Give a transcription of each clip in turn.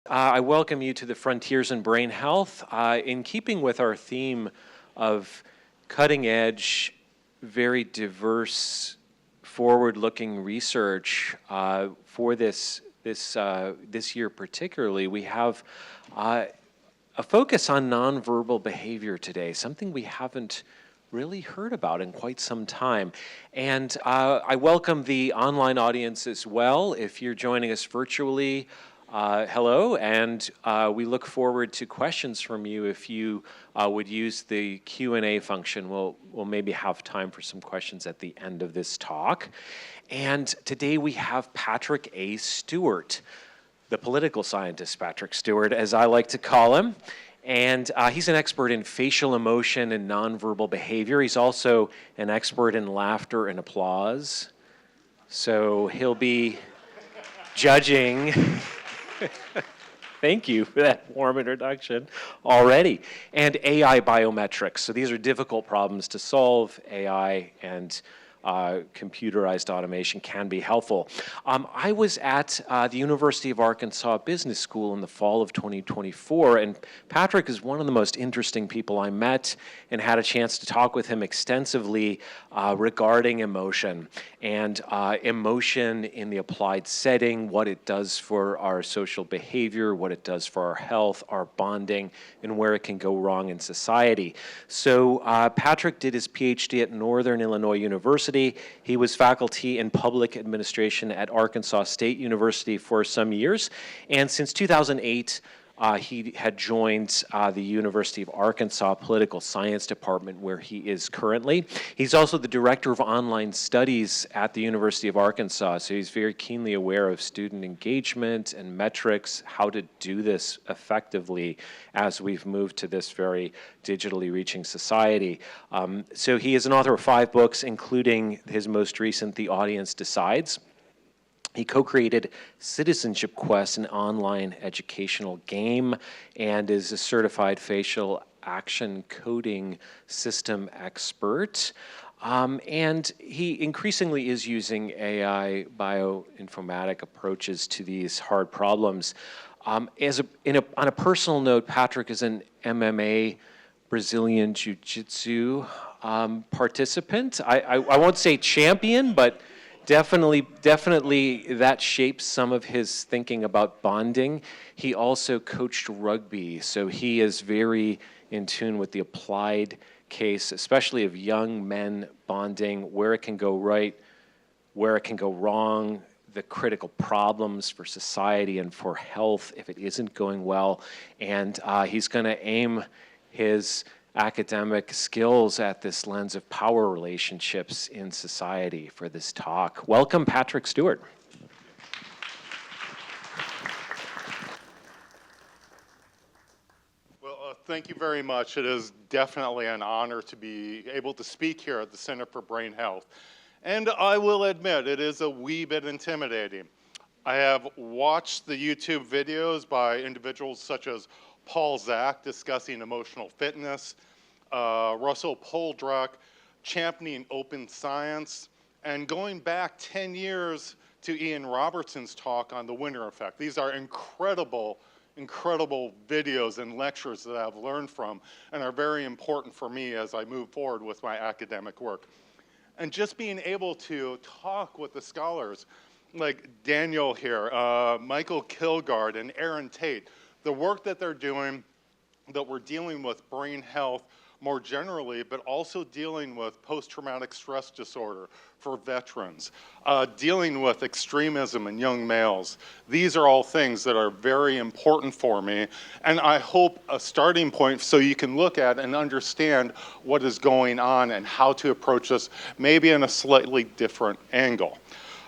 I welcome you to the Frontiers in Brain Health. In keeping with our theme of cutting edge, very diverse, forward-looking research for this year particularly, we have a focus on nonverbal behavior today, something we haven't really heard about in quite some time. And I welcome the online audience as well. If you're joining us virtually, hello, and we look forward to questions from you. If you would use the Q&A function, we'll maybe have time for some questions at the end of this talk. And today we have Patrick A. Stewart, the political scientist Patrick Stewart, as I like to call him. And he's an expert in facial emotion and nonverbal behavior. He's also an expert in laughter and applause. So he'll be judging. Thank you for that warm introduction already. And AI biometrics. So these are difficult problems to solve. AI and computerized automation can be helpful. I was at the University of Arkansas Business School in the fall of 2024, and Patrick is one of the most interesting people I met and had a chance to talk with him extensively regarding emotion and emotion in the applied setting, what it does for our social behavior, what it does for our health, our bonding, and where it can go wrong in society. So Patrick did his PhD at Northern Illinois University. He was faculty in public administration at Arkansas State University for some years, and since 2008, he had joined the University of Arkansas Political Science Department, where he is currently. He's also the director of online studies at the University of Arkansas, so he's very keenly aware of student engagement and metrics, how to do this effectively as we've moved to this very digitally reaching society. So he is an author of 5 books, including his most recent, The Audience Decides. He co-created Citizenship Quest, an online educational game, and is a certified facial action coding system expert. And he increasingly is using AI bioinformatic approaches to these hard problems. On a personal note, Patrick is an MMA Brazilian Jiu-Jitsu participant. I won't say champion, but Definitely that shapes some of his thinking about bonding. He also coached rugby, so he is very in tune with the applied case, especially of young men bonding, where it can go right, where it can go wrong, the critical problems for society and for health if it isn't going well. And he's going to aim his academic skills at this lens of power relationships in society for this talk. Welcome, Patrick Stewart. Well, thank you very much. It is definitely an honor to be able to speak here at the Center for Brain Health. And I will admit, it is a wee bit intimidating. I have watched the YouTube videos by individuals such as Paul Zak discussing emotional fitness, Russell Poldruck championing open science, and going back 10 years to Ian Robertson's talk on the winner effect. These are incredible videos and lectures that I've learned from and are very important for me as I move forward with my academic work. And just being able to talk with the scholars like Daniel here, Michael Kilgard, and Aaron Tate, the work that they're doing, that we're dealing with brain health more generally, but also dealing with post-traumatic stress disorder for veterans, dealing with extremism in young males. These are all things that are very important for me, and I hope a starting point so you can look at and understand what is going on and how to approach this, maybe in a slightly different angle.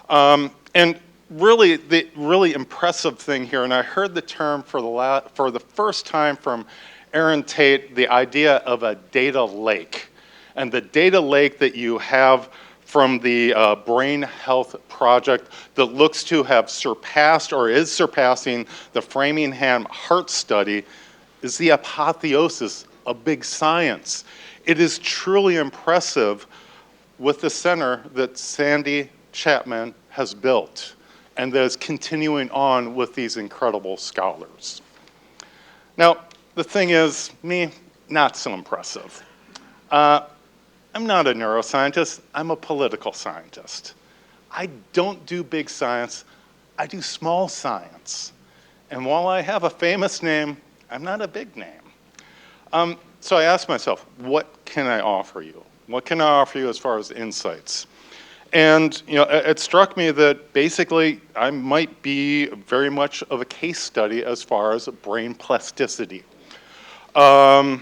And really, the really impressive thing here, and I heard the term for the first time from Aaron Tate, the idea of a data lake. And the data lake that you have from the Brain Health Project that looks to have surpassed or is surpassing the Framingham Heart Study is the apotheosis of big science. It is truly impressive with the center that Sandy Chapman has built. and that is continuing on with these incredible scholars. Now, the thing is, me, not so impressive. I'm not a neuroscientist, I'm a political scientist. I don't do big science, I do small science. And while I have a famous name, I'm not a big name. So I asked myself, what can I offer you? What can I offer you as far as insights? And it struck me that basically I might be very much of a case study as far as brain plasticity. In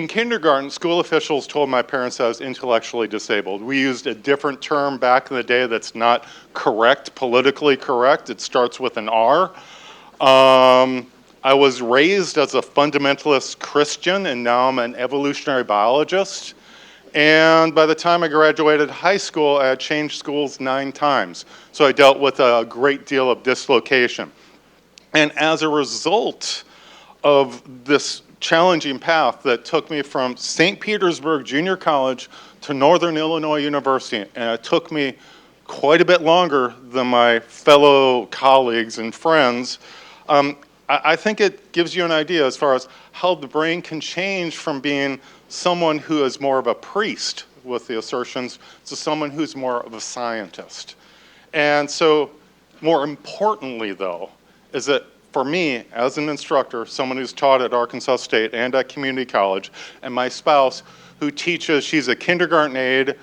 kindergarten, school officials told my parents I was intellectually disabled. We used a different term back in the day that's not correct, politically correct. It starts with an R. I was raised as a fundamentalist Christian, and now I'm an evolutionary biologist. And by the time I graduated high school, I had changed schools 9 times. So I dealt with a great deal of dislocation. And as a result of this challenging path that took me from St. Petersburg Junior College to Northern Illinois University, and it took me quite a bit longer than my fellow colleagues and friends, I think it gives you an idea as far as how the brain can change from being someone who is more of a priest with the assertions to someone who's more of a scientist. And so, more importantly though, is that for me, as an instructor, someone who's taught at Arkansas State and at community college, and my spouse who teaches, she's a kindergarten aide,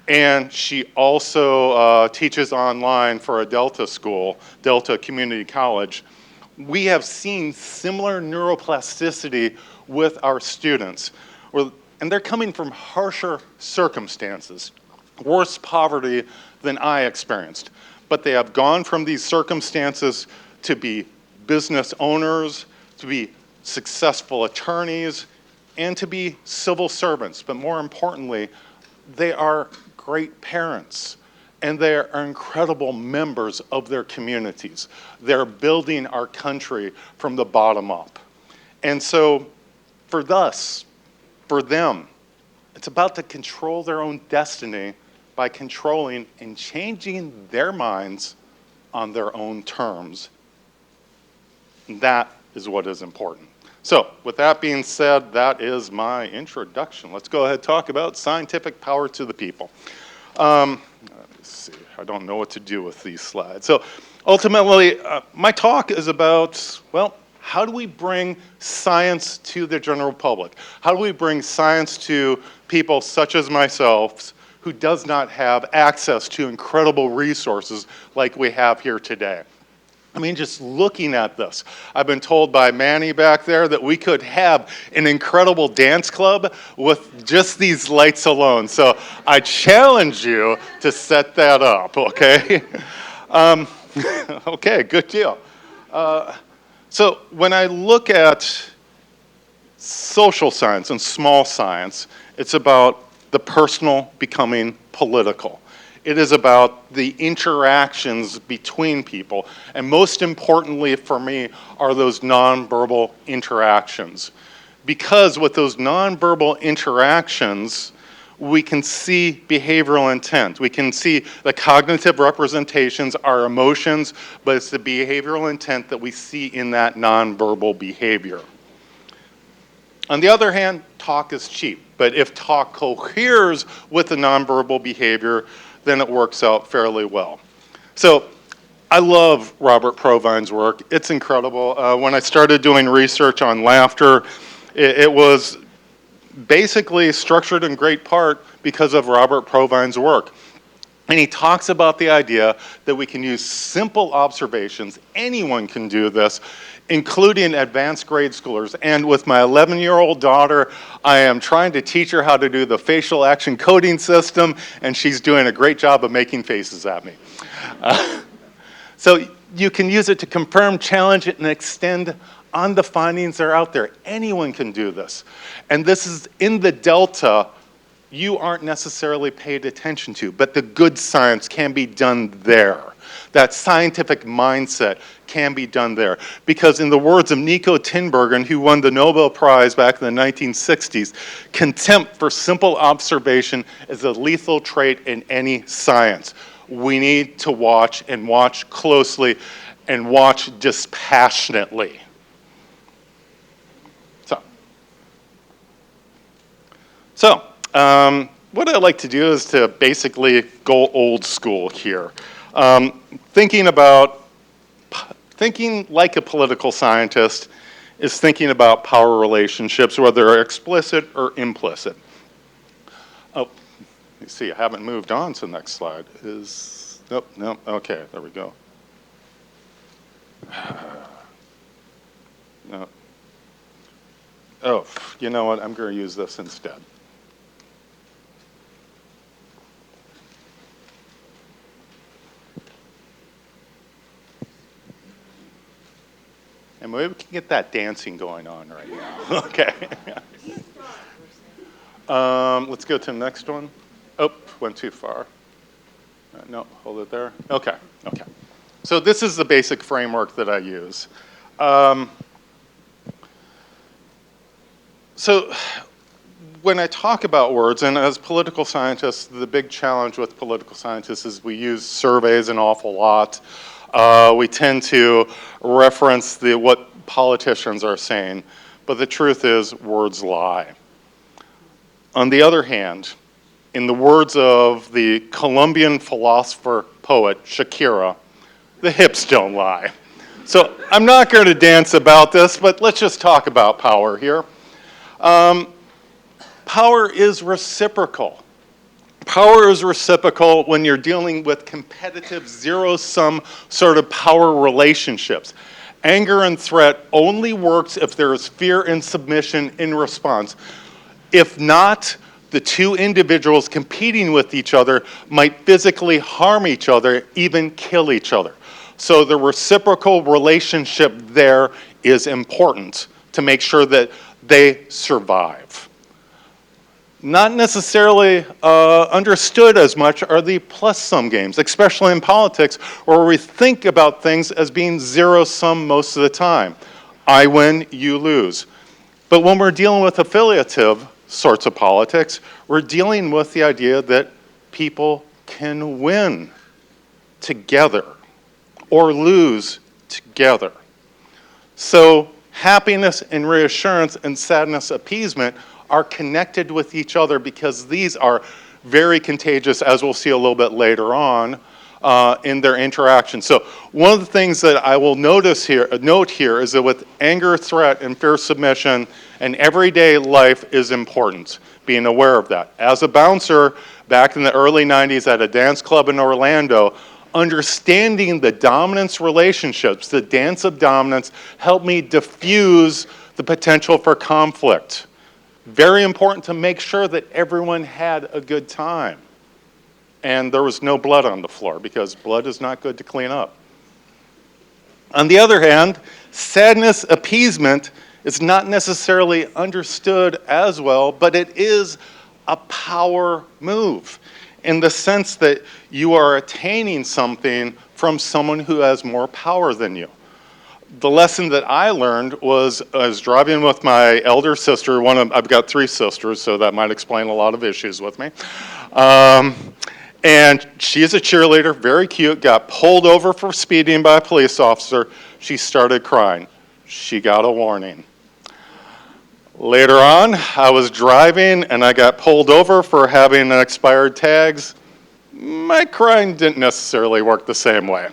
and she also teaches online for a Delta school, Delta Community College, we have seen similar neuroplasticity with our students. And they're coming from harsher circumstances, worse poverty than I experienced. But they have gone from these circumstances to be business owners, to be successful attorneys, and to be civil servants. But more importantly, they are great parents, and they are incredible members of their communities. They're building our country from the bottom up. And so for them, it's about to control their own destiny by controlling and changing their minds on their own terms. That is what is important. So, with that being said, that is my introduction. Let's go ahead and talk about scientific power to the people. Let's see, I don't know what to do with these slides. So, ultimately, my talk is about, well, how do we bring science to the general public? How do we bring science to people such as myself who does not have access to incredible resources like we have here today? I mean, just looking at this, I've been told by Manny back there that we could have an incredible dance club with just these lights alone. So I challenge you to set that up, okay? Okay, good deal. So when I look at social science and small science, it's about the personal becoming political. It is about the interactions between people, and most importantly for me are those nonverbal interactions. Because with those nonverbal interactions, we can see behavioral intent. We can see the cognitive representations, our emotions, but it's the behavioral intent that we see in that nonverbal behavior. On the other hand, talk is cheap, but if talk coheres with the nonverbal behavior, then it works out fairly well. So I love Robert Provine's work. It's incredible. When I started doing research on laughter, it was basically structured in great part because of Robert Provine's work. And he talks about the idea that we can use simple observations, anyone can do this, including advanced grade schoolers. And with my 11-year-old daughter, I am trying to teach her how to do the facial action coding system, and she's doing a great job of making faces at me. So you can use it to confirm, challenge it, and extend on the findings that are out there. Anyone can do this. And this is in the delta you aren't necessarily paid attention to, but the good science can be done there. That scientific mindset can be done there. Because in the words of Nico Tinbergen, who won the Nobel Prize back in the 1960s, contempt for simple observation is a lethal trait in any science. we need to watch and watch closely and watch dispassionately. So, what I'd like to do is to basically go old school here. Thinking like a political scientist is thinking about power relationships, whether they're explicit or implicit. Oh, you see, I haven't moved on to the next slide. Nope, okay, there we go. No. Oh, you know what, I'm going to use this instead. And maybe we can get that dancing going on right now. Okay. Let's go to the next one. Oh, went too far. No, hold it there. Okay, okay. So this is the basic framework that I use. So when I talk about words, and as political scientists, the big challenge with political scientists is we use surveys an awful lot. We tend to reference what politicians are saying, but the truth is words lie. On the other hand, in the words of the Colombian philosopher poet Shakira, the hips don't lie. So I'm not going to dance about this, but let's just talk about power here. Power is reciprocal. Power is reciprocal when you're dealing with competitive zero-sum sort of power relationships. Anger and threat only works if there is fear and submission in response. If not, the two individuals competing with each other might physically harm each other, even kill each other. So the reciprocal relationship there is important to make sure that they survive. Not necessarily understood as much are the plus-sum games, especially in politics, where we think about things as being zero-sum most of the time. I win, you lose. But when we're dealing with affiliative sorts of politics, we're dealing with the idea that people can win together or lose together. So happiness and reassurance and sadness appeasement are connected with each other because these are very contagious, as we'll see a little bit later on in their interaction. So one of the things that I will note here is that with anger, threat, and fear submission, an everyday life is important, being aware of that. As a bouncer back in the early 90s at a dance club in Orlando, understanding the dominance relationships, the dance of dominance, helped me diffuse the potential for conflict. Very important to make sure that everyone had a good time. And there was no blood on the floor, because blood is not good to clean up. On the other hand, sadness appeasement is not necessarily understood as well, but it is a power move in the sense that you are attaining something from someone who has more power than you. The lesson that I learned was I was driving with my elder sister. I've got 3 sisters, so that might explain a lot of issues with me. And she's a cheerleader, very cute, got pulled over for speeding by a police officer. She started crying. She got a warning. Later on, I was driving and I got pulled over for having expired tags. My crying didn't necessarily work the same way.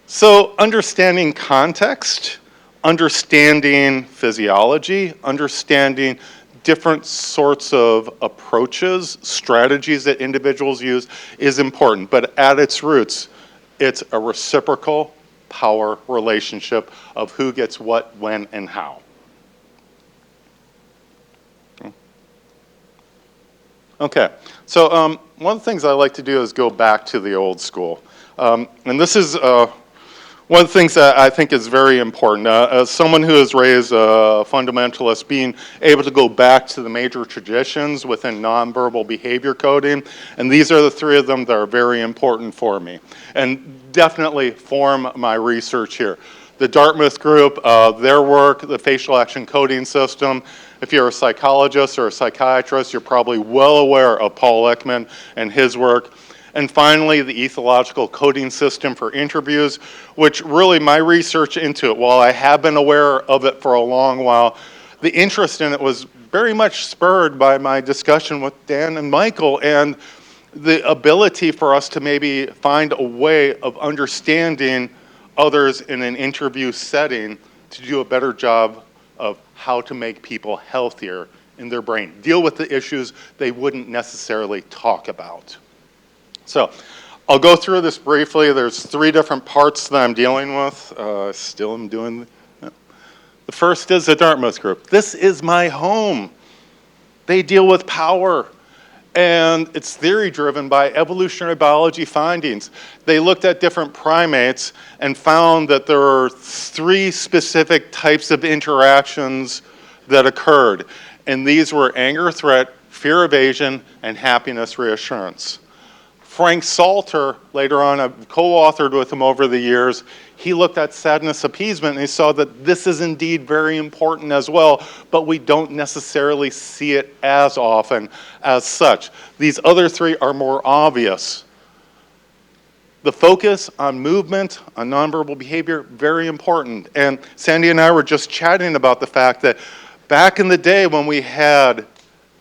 So understanding context, understanding physiology, understanding different sorts of approaches, strategies that individuals use is important. But at its roots, it's a reciprocal power relationship of who gets what, when, and how. Okay, so one of the things I like to do is go back to the old school. And this is one of the things that I think is very important. As someone who is raised a fundamentalist, being able to go back to the major traditions within nonverbal behavior coding, and these are the 3 of them that are very important for me, and definitely form my research here. The Dartmouth group, their work, the facial action coding system. If you're a psychologist or a psychiatrist, you're probably well aware of Paul Ekman and his work. And finally, the Ethological Coding System for interviews, which really my research into it, while I have been aware of it for a long while, the interest in it was very much spurred by my discussion with Dan and Michael and the ability for us to maybe find a way of understanding others in an interview setting to do a better job of how to make people healthier in their brain, deal with the issues they wouldn't necessarily talk about. So I'll go through this briefly. There's 3 different parts that I'm dealing with. Still am doing. The first is the Dartmouth group. This is my home. They deal with power. And it's theory driven by evolutionary biology findings. They looked at different primates and found that there are 3 specific types of interactions that occurred. And these were anger, threat, fear, evasion, and happiness, reassurance. Frank Salter, later on, I've co-authored with him over the years, he looked at sadness appeasement and he saw that this is indeed very important as well, but we don't necessarily see it as often as such. These other 3 are more obvious. The focus on movement, on nonverbal behavior, very important. And Sandy and I were just chatting about the fact that back in the day when we had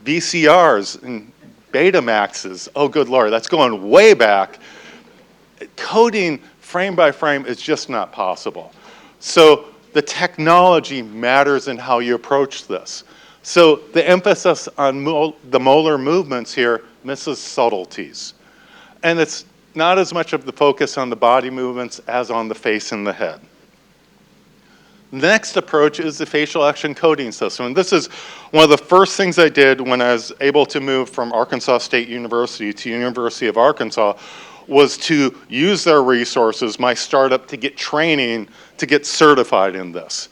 VCRs and Betamaxes, oh good Lord, that's going way back. Coding frame by frame is just not possible. So the technology matters in how you approach this. So the emphasis on the molar movements here misses subtleties. And it's not as much of the focus on the body movements as on the face and the head. The next approach is the facial action coding system. And this is one of the first things I did when I was able to move from Arkansas State University to University of Arkansas was to use their resources, my startup, to get training, to get certified in this.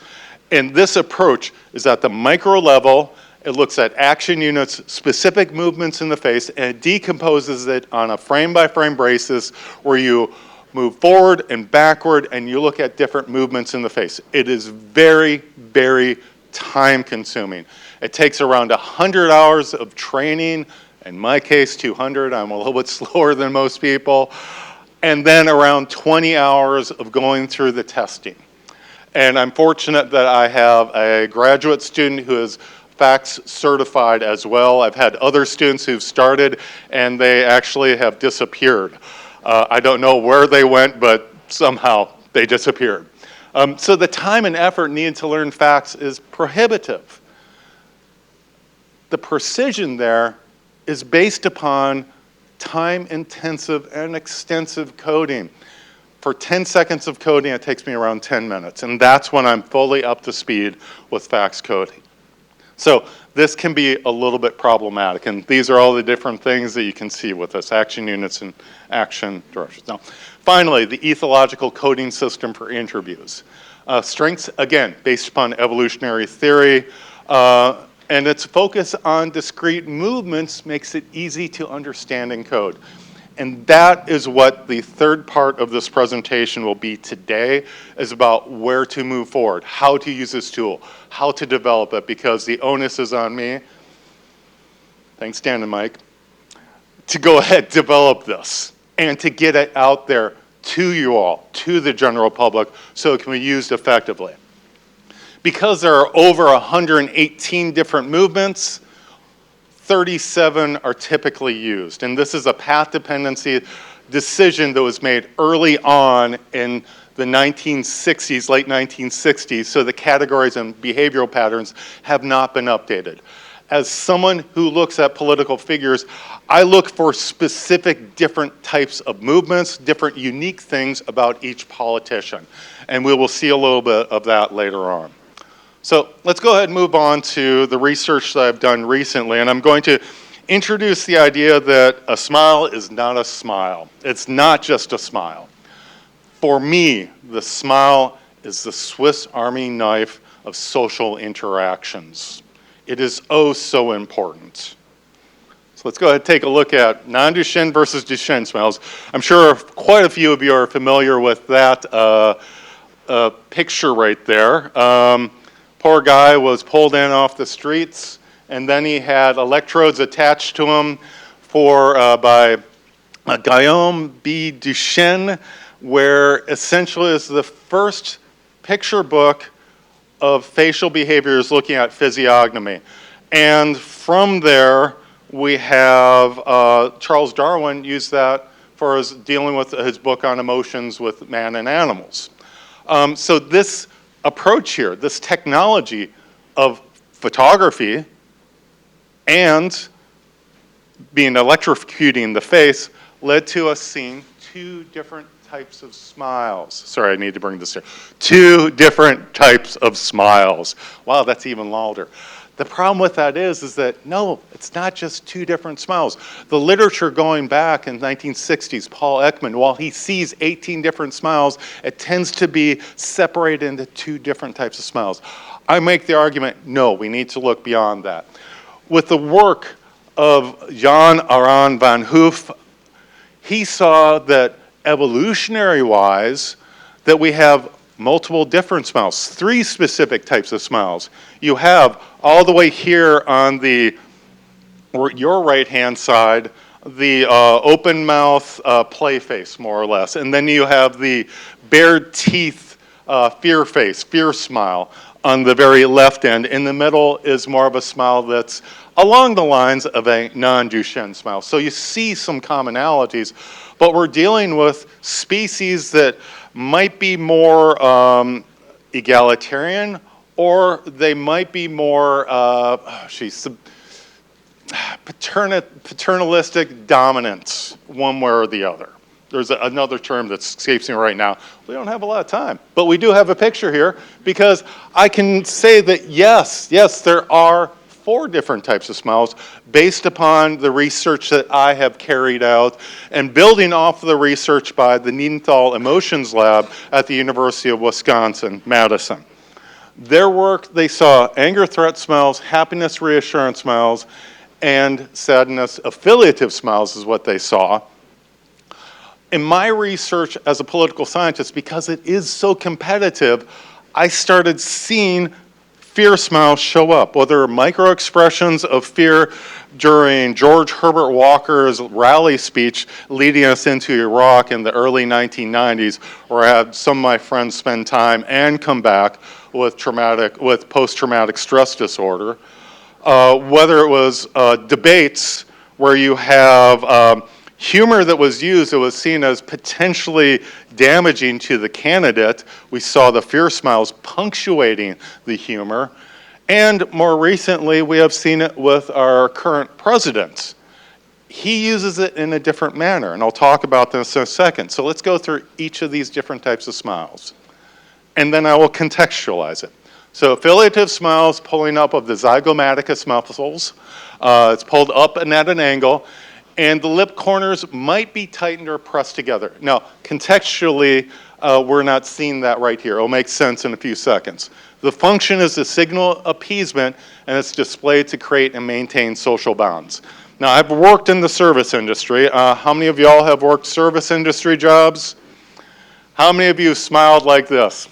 And this approach is at the micro level. It looks at action units, specific movements in the face, and it decomposes it on a frame-by-frame basis where you move forward and backward, and you look at different movements in the face. It is very, very time-consuming. It takes around 100 hours of training. In my case, 200. I'm a little bit slower than most people. And then around 20 hours of going through the testing. And I'm fortunate that I have a graduate student who is FACS certified as well. I've had other students who've started and they actually have disappeared. I don't know where they went, but somehow they disappeared. So the time and effort needed to learn FACS is prohibitive. The precision there is based upon time-intensive and extensive coding. For 10 seconds of coding, it takes me around 10 minutes, and that's when I'm fully up to speed with FACS coding. So this can be a little bit problematic, and these are all the different things that you can see with this, action units and action directions. Now, finally, the ethological coding system for interviews. Strengths, again, based upon evolutionary theory, and its focus on discrete movements makes it easy to understand and code. And that is what the third part of this presentation will be today, is about where to move forward, how to use this tool, how to develop it, because the onus is on me, thanks Dan and Mike, to go ahead, develop this, and to get it out there to you all, to the general public, so it can be used effectively. Because there are over 118 different movements, 37 are typically used. And this is a path dependency decision that was made early on in the 1960s, late 1960s, so the categories and behavioral patterns have not been updated. As someone who looks at political figures, I look for specific different types of movements, different unique things about each politician. And we will see a little bit of that later on. So let's go ahead and move on to the research that I've done recently, and I'm going to introduce the idea that a smile is not a smile. It's not just a smile. For me, the smile is the Swiss Army knife of social interactions. It is oh so important. So let's go ahead and take a look at non-Duchenne versus Duchenne smiles. I'm sure quite a few of you are familiar with that picture right there. Poor guy was pulled in off the streets, and then he had electrodes attached to him by Guillaume B. Duchenne, where essentially is the first picture book of facial behaviors looking at physiognomy. And from there, we have Charles Darwin used that for his dealing with his book on emotions with man and animals. So this approach here, this technology of photography and being electrocuting the face led to us seeing two different types of smiles. Sorry, I need to bring this here. Two different types of smiles. Wow, that's even louder. The problem with that is that no, it's not just two different smiles. The literature going back in the 1960s, Paul Ekman, while he sees 18 different smiles, it tends to be separated into two different types of smiles. I make the argument, no, we need to look beyond that. With the work of Jan Aran van Hoof, he saw that evolutionary-wise, that we have multiple different smiles, three specific types of smiles. You have all the way here on your right-hand side, the open mouth play face, more or less. And then you have the bared teeth fear face, fear smile on the very left end. In the middle is more of a smile that's along the lines of a non-Duchenne smile. So you see some commonalities, but we're dealing with species that might be more egalitarian, or they might be more paternalistic dominance, one way or the other. There's another term that escapes me right now. We don't have a lot of time, but we do have a picture here because I can say that yes, there are 4 different types of smiles based upon the research that I have carried out and building off of the research by the Niedenthal Emotions Lab at the University of Wisconsin-Madison. Their work, they saw anger threat smiles, happiness reassurance smiles, and sadness affiliative smiles is what they saw. In my research as a political scientist, because it is so competitive, I started seeing fear smiles show up, whether micro expressions of fear during George Herbert Walker's rally speech leading us into Iraq in the early 1990s, where I had some of my friends spend time and come back with post-traumatic stress disorder. Whether it was debates where you have humor that was used that was seen as potentially damaging to the candidate. We saw the fear smiles punctuating the humor. And more recently, we have seen it with our current president. He uses it in a different manner, and I'll talk about this in a second. So let's go through each of these different types of smiles, and then I will contextualize it. So affiliative smiles pulling up of the zygomaticus muscles. It's pulled up and at an angle, and the lip corners might be tightened or pressed together. Now, contextually, we're not seeing that right here. It'll make sense in a few seconds. The function is to signal appeasement, and it's displayed to create and maintain social bonds. Now, I've worked in the service industry. How many of y'all have worked service industry jobs? How many of you smiled like this?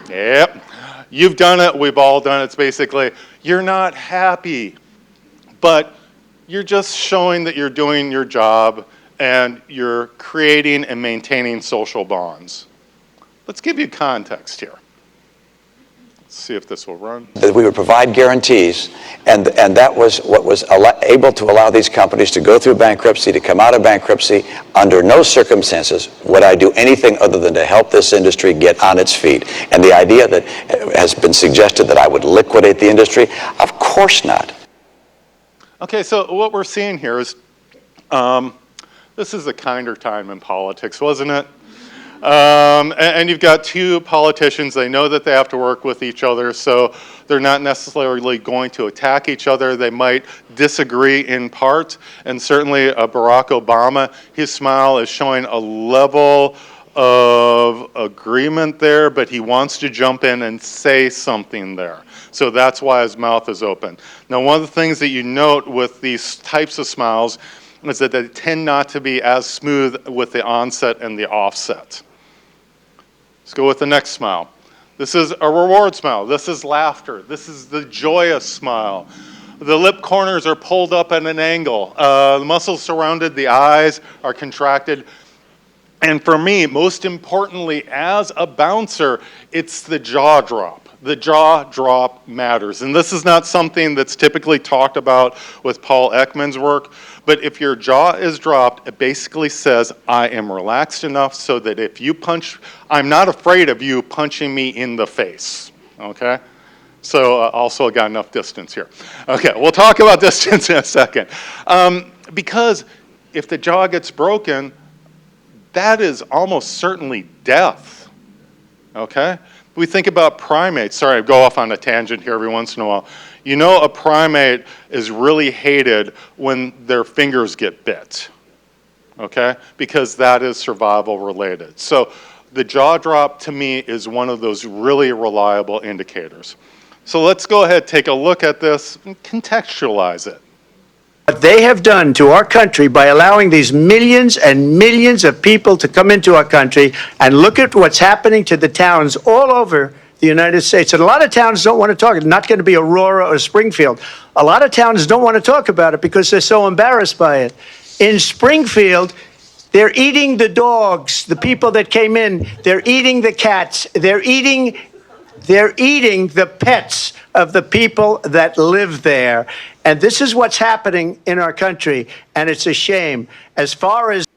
Yep. You've done it. We've all done it. It's basically, you're not happy, but you're just showing that you're doing your job and you're creating and maintaining social bonds. Let's give you context here. Let's see if this will run. That we would provide guarantees, and that was what was able to allow these companies to go through bankruptcy, to come out of bankruptcy. Under no circumstances would I do anything other than to help this industry get on its feet. And the idea that has been suggested that I would liquidate the industry, of course not. Okay, so what we're seeing here is, this is a kinder time in politics, wasn't it? And you've got two politicians, they know that they have to work with each other, so they're not necessarily going to attack each other. They might disagree in part, and certainly Barack Obama, his smile is showing a level of agreement there, but he wants to jump in and say something there. So that's why his mouth is open. Now, one of the things that you note with these types of smiles is that they tend not to be as smooth with the onset and the offset. Let's go with the next smile. This is a reward smile. This is laughter. This is the joyous smile. The lip corners are pulled up at an angle. The muscles surrounding the eyes are contracted. And for me, most importantly, as a bouncer, it's the jaw drop. The jaw drop matters. And this is not something that's typically talked about with Paul Ekman's work, but if your jaw is dropped, it basically says, I am relaxed enough so that if you punch, I'm not afraid of you punching me in the face, okay? So also got enough distance here. Okay, we'll talk about distance in a second. Because if the jaw gets broken, that is almost certainly death, okay? We think about primates. Sorry, I go off on a tangent here every once in a while. You know a primate is really hated when their fingers get bit, okay? Because that is survival related. So the jaw drop to me is one of those really reliable indicators. So let's go ahead, take a look at this, and contextualize it. What they have done to our country by allowing these millions and millions of people to come into our country, and look at what's happening to the towns all over the United States. And a lot of towns don't want to talk. It's not going to be Aurora or Springfield. A lot of towns don't want to talk about it because they're so embarrassed by it. In Springfield, they're eating the dogs, the people that came in. They're eating the cats. They're eating the pets of the people that live there. And this is what's happening in our country, and it's a shame. As far as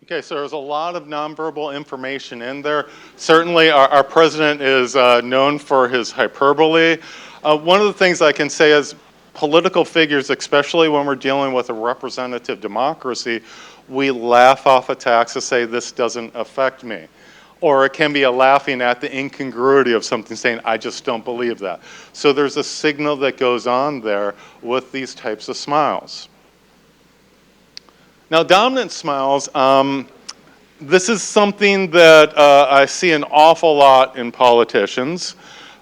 Okay, so there's a lot of nonverbal information in there. Certainly our president is known for his hyperbole. One of the things I can say is political figures, especially when we're dealing with a representative democracy, we laugh off attacks to say this doesn't affect me. Or it can be a laughing at the incongruity of something, saying, I just don't believe that. So there's a signal that goes on there with these types of smiles. Now, dominant smiles, this is something that I see an awful lot in politicians.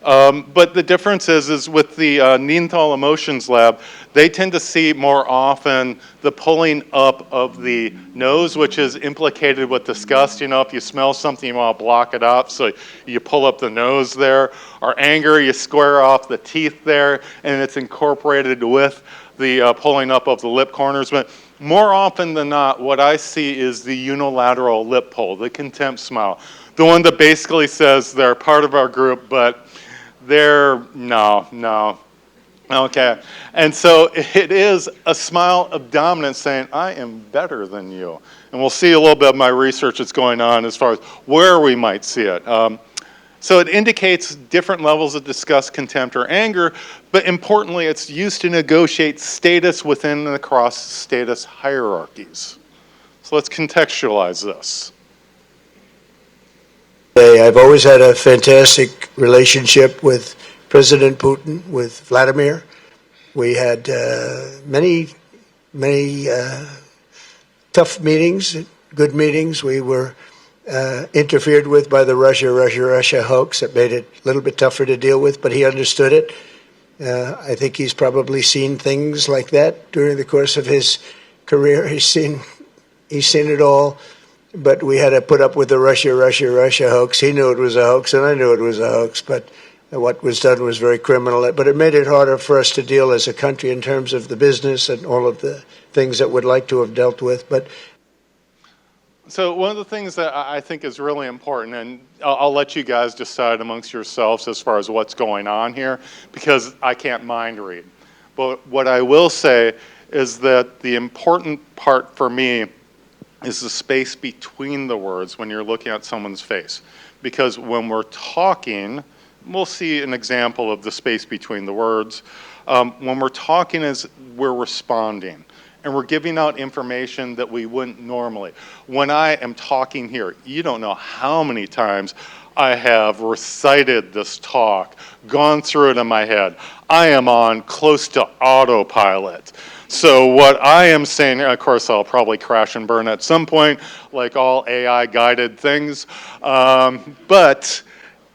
But the difference is with the Neanderthal Emotions Lab, they tend to see more often the pulling up of the nose, which is implicated with disgust. You know, if you smell something, you want to block it up, so you pull up the nose there. Or anger, you square off the teeth there, and it's incorporated with the pulling up of the lip corners. But more often than not, what I see is the unilateral lip pull, the contempt smile. The one that basically says they're part of our group, but they're, no. Okay, and so it is a smile of dominance saying, I am better than you. And we'll see a little bit of my research that's going on as far as where we might see it. So it indicates different levels of disgust, contempt, or anger, but importantly, it's used to negotiate status within and across status hierarchies. So let's contextualize this. I've always had a fantastic relationship with President Putin, with Vladimir. We had many tough meetings, good meetings. We were interfered with by the Russia hoax. That made it a little bit tougher to deal with, but he understood it. I think he's probably seen things like that during the course of his career. He's seen it all. But we had to put up with the Russia hoax. He knew it was a hoax, and I knew it was a hoax. But what was done was very criminal. But it made it harder for us to deal as a country in terms of the business and all of the things that we'd like to have dealt with. But so one of the things that I think is really important, and I'll let you guys decide amongst yourselves as far as what's going on here, because I can't mind read. But what I will say is that the important part for me is the space between the words when you're looking at someone's face. Because when we're talking, we'll see an example of the space between the words. When we're talking is we're responding. And we're giving out information that we wouldn't normally. When I am talking here, you don't know how many times I have recited this talk, gone through it in my head. I am on close to autopilot. So what I am saying, of course I'll probably crash and burn at some point, like all AI guided things, but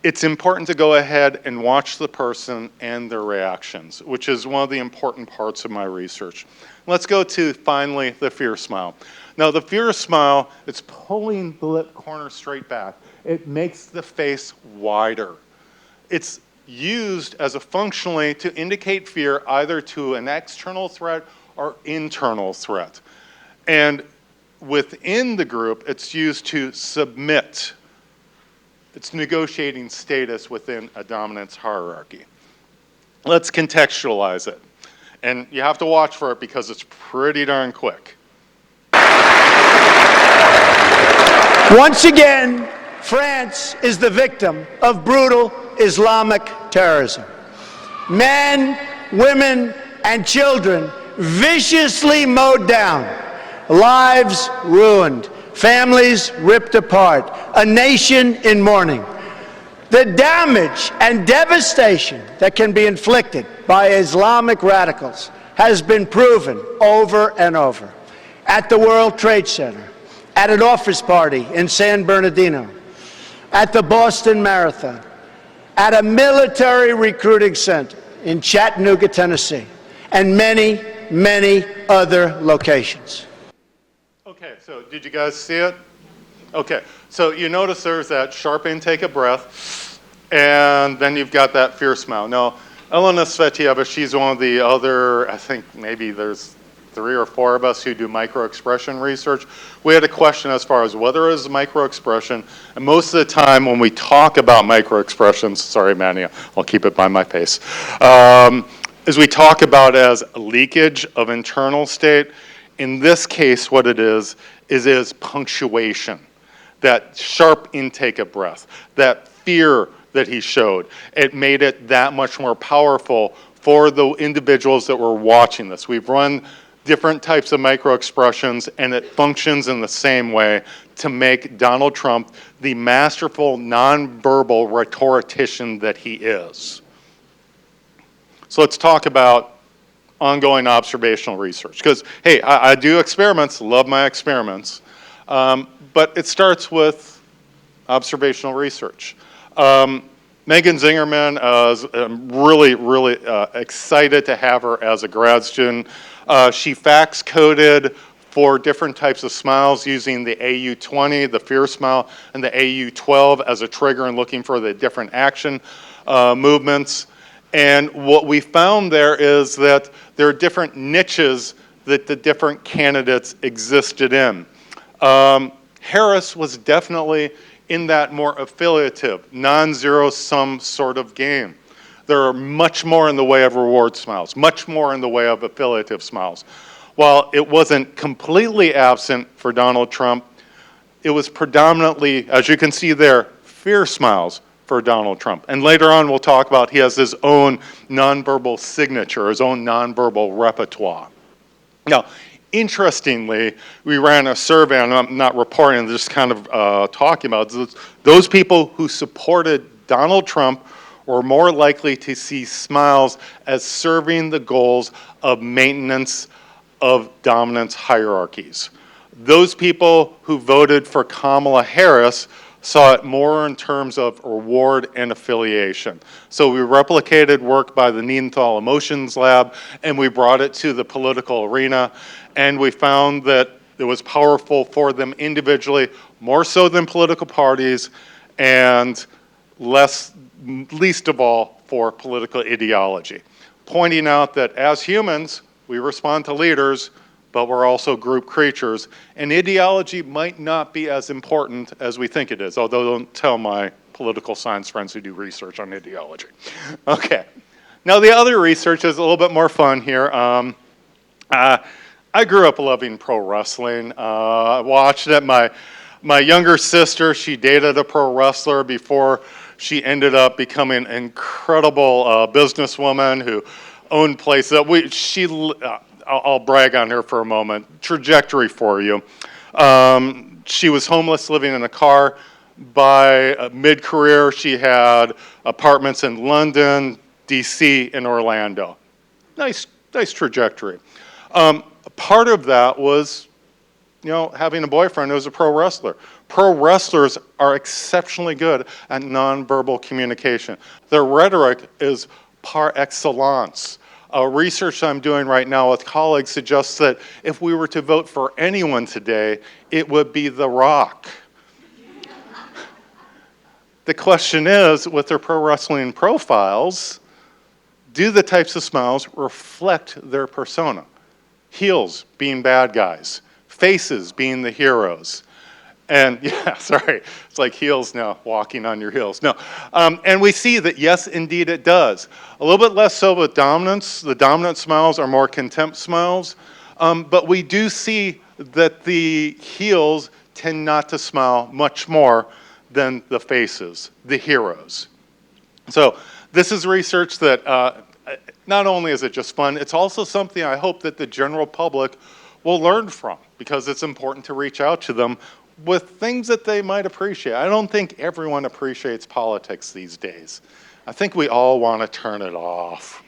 it's important to go ahead and watch the person and their reactions, which is one of the important parts of my research. Let's go to, finally, the fear smile. Now, the fear smile, it's pulling the lip corner straight back. It makes the face wider. It's used as a functionally to indicate fear either to an external threat or internal threat. And within the group, it's used to submit. It's negotiating status within a dominance hierarchy. Let's contextualize it. And you have to watch for it because it's pretty darn quick. Once again, France is the victim of brutal Islamic terrorism. Men, women, and children viciously mowed down, lives ruined, families ripped apart, a nation in mourning. The damage and devastation that can be inflicted by Islamic radicals has been proven over and over. At the World Trade Center, at an office party in San Bernardino, at the Boston Marathon, at a military recruiting center in Chattanooga, Tennessee, and many, many other locations. Okay, so did you guys see it? Okay, so you notice there's that sharp intake of breath, and then you've got that fear smile. Now, Elena Svetieva, she's one of the other, I think maybe there's 3 or 4 of us who do microexpression research. We had a question as far as whether it is microexpression, and most of the time when we talk about microexpressions, sorry Manny, I'll keep it by my pace, as we talk about as leakage of internal state, in this case what it is punctuation, that sharp intake of breath, that fear that he showed. It made it that much more powerful for the individuals that were watching this. We've run different types of microexpressions, and it functions in the same way to make Donald Trump the masterful nonverbal rhetorician that he is. So let's talk about ongoing observational research. Because, hey, I do experiments, love my experiments, but it starts with observational research. Megan Zingerman, I'm really excited to have her as a grad student. She fax coded for different types of smiles using the AU20, the fear smile, and the AU12 as a trigger and looking for the different action movements. And what we found there is that there are different niches that the different candidates existed in. Harris was definitely in that more affiliative, non-zero-sum sort of game. There are much more in the way of reward smiles, much more in the way of affiliative smiles. While it wasn't completely absent for Donald Trump, it was predominantly, as you can see there, fear smiles for Donald Trump. And later on we'll talk about he has his own nonverbal signature, his own nonverbal repertoire. Now, interestingly, we ran a survey, and I'm not reporting, I'm just kind of talking about this. Those people who supported Donald Trump were more likely to see smiles as serving the goals of maintenance of dominance hierarchies. Those people who voted for Kamala Harris saw it more in terms of reward and affiliation. So we replicated work by the Neanderthal Emotions Lab, and we brought it to the political arena, and we found that it was powerful for them individually, more so than political parties, and least of all for political ideology. Pointing out that as humans, we respond to leaders, but we're also group creatures, and ideology might not be as important as we think it is, although don't tell my political science friends who do research on ideology. Okay, now the other research is a little bit more fun here. I grew up loving pro wrestling. I watched it. My younger sister, she dated a pro wrestler before she ended up becoming an incredible businesswoman who owned places. I'll brag on her for a moment. Trajectory for you. She was homeless, living in a car. By mid-career, she had apartments in London, DC, and Orlando. Nice trajectory. Part of that was, having a boyfriend who was a pro wrestler. Pro wrestlers are exceptionally good at nonverbal communication. Their rhetoric is par excellence. Research I'm doing right now with colleagues suggests that if we were to vote for anyone today, it would be The Rock. the question is, with their pro wrestling profiles, do the types of smiles reflect their persona? Heels being bad guys, faces being the heroes. And yeah, sorry, it's like heels now, walking on your heels. No, and we see that yes, indeed it does. A little bit less so with dominance. The dominant smiles are more contempt smiles. But we do see that the heels tend not to smile much more than the faces, the heroes. So this is research that not only is it just fun, it's also something I hope that the general public will learn from, because it's important to reach out to them with things that they might appreciate. I don't think everyone appreciates politics these days. I think we all want to turn it off.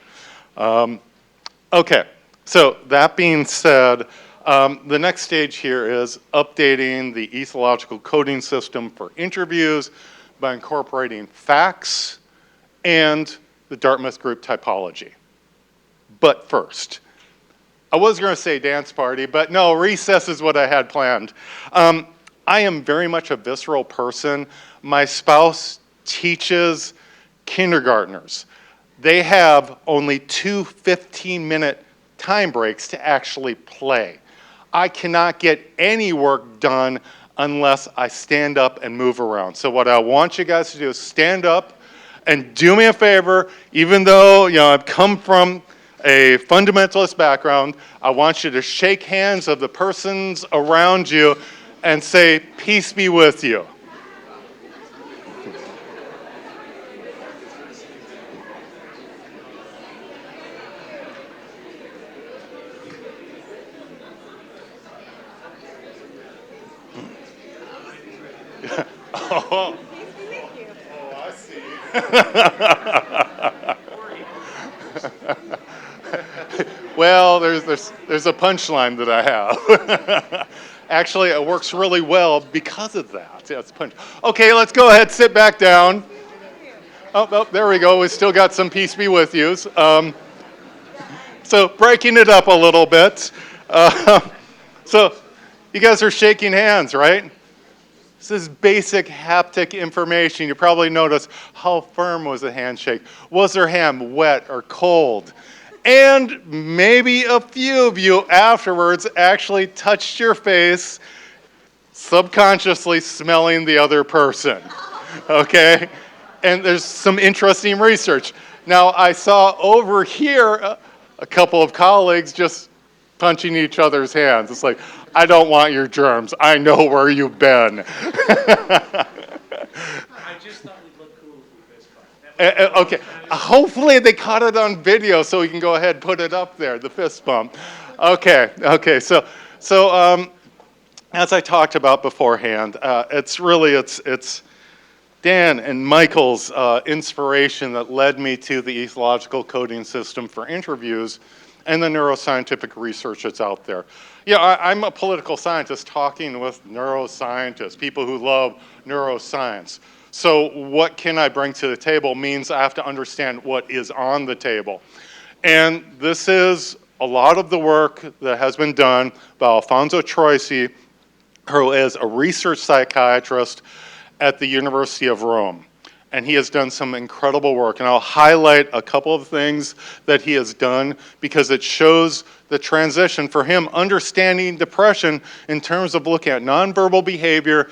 Okay, so that being said, the next stage here is updating the ethological coding system for interviews by incorporating facts and the Dartmouth group typology. But first, I was going to say dance party, but no, recess is what I had planned. I am very much a visceral person. My spouse teaches kindergartners. They have only 2 15-minute time breaks to actually play. I cannot get any work done unless I stand up and move around. So what I want you guys to do is stand up and do me a favor, even though I've come from a fundamentalist background, I want you to shake hands of the persons around you and say, peace be with you. Oh, I see. Well, there's a punchline that I have. Actually, it works really well because of that. Yeah, it's punch. Okay, let's go ahead, sit back down. Oh, there we go. We still got some peace be with yous. So breaking it up a little bit. So you guys are shaking hands, right? This is basic haptic information. You probably noticed how firm was the handshake. Was their hand wet or cold? And maybe a few of you afterwards actually touched your face, subconsciously smelling the other person, okay? And there's some interesting research. Now, I saw over here a couple of colleagues just punching each other's hands. It's like, I don't want your germs. I know where you've been. I just thought we'd look cool if we fist bumped. Okay, hopefully they caught it on video so we can go ahead and put it up there, the fist bump. Okay, so as I talked about beforehand, it's Dan and Michael's inspiration that led me to the ethological coding system for interviews and the neuroscientific research that's out there. Yeah, I'm a political scientist talking with neuroscientists, people who love neuroscience. So what can I bring to the table means I have to understand what is on the table. And this is a lot of the work that has been done by Alfonso Troisi, who is a research psychiatrist at the University of Rome. And he has done some incredible work. And I'll highlight a couple of things that he has done because it shows the transition for him understanding depression in terms of looking at nonverbal behavior,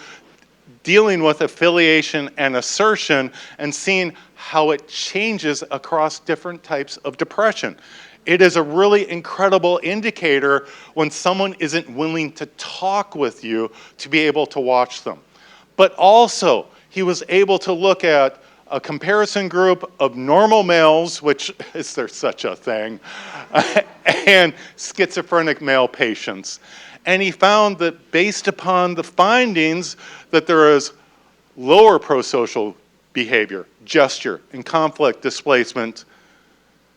dealing with affiliation and assertion, and seeing how it changes across different types of depression. It is a really incredible indicator when someone isn't willing to talk with you to be able to watch them. But also, he was able to look at a comparison group of normal males, which is there such a thing, and schizophrenic male patients. And he found that based upon the findings that there is lower prosocial behavior, gesture, and conflict displacement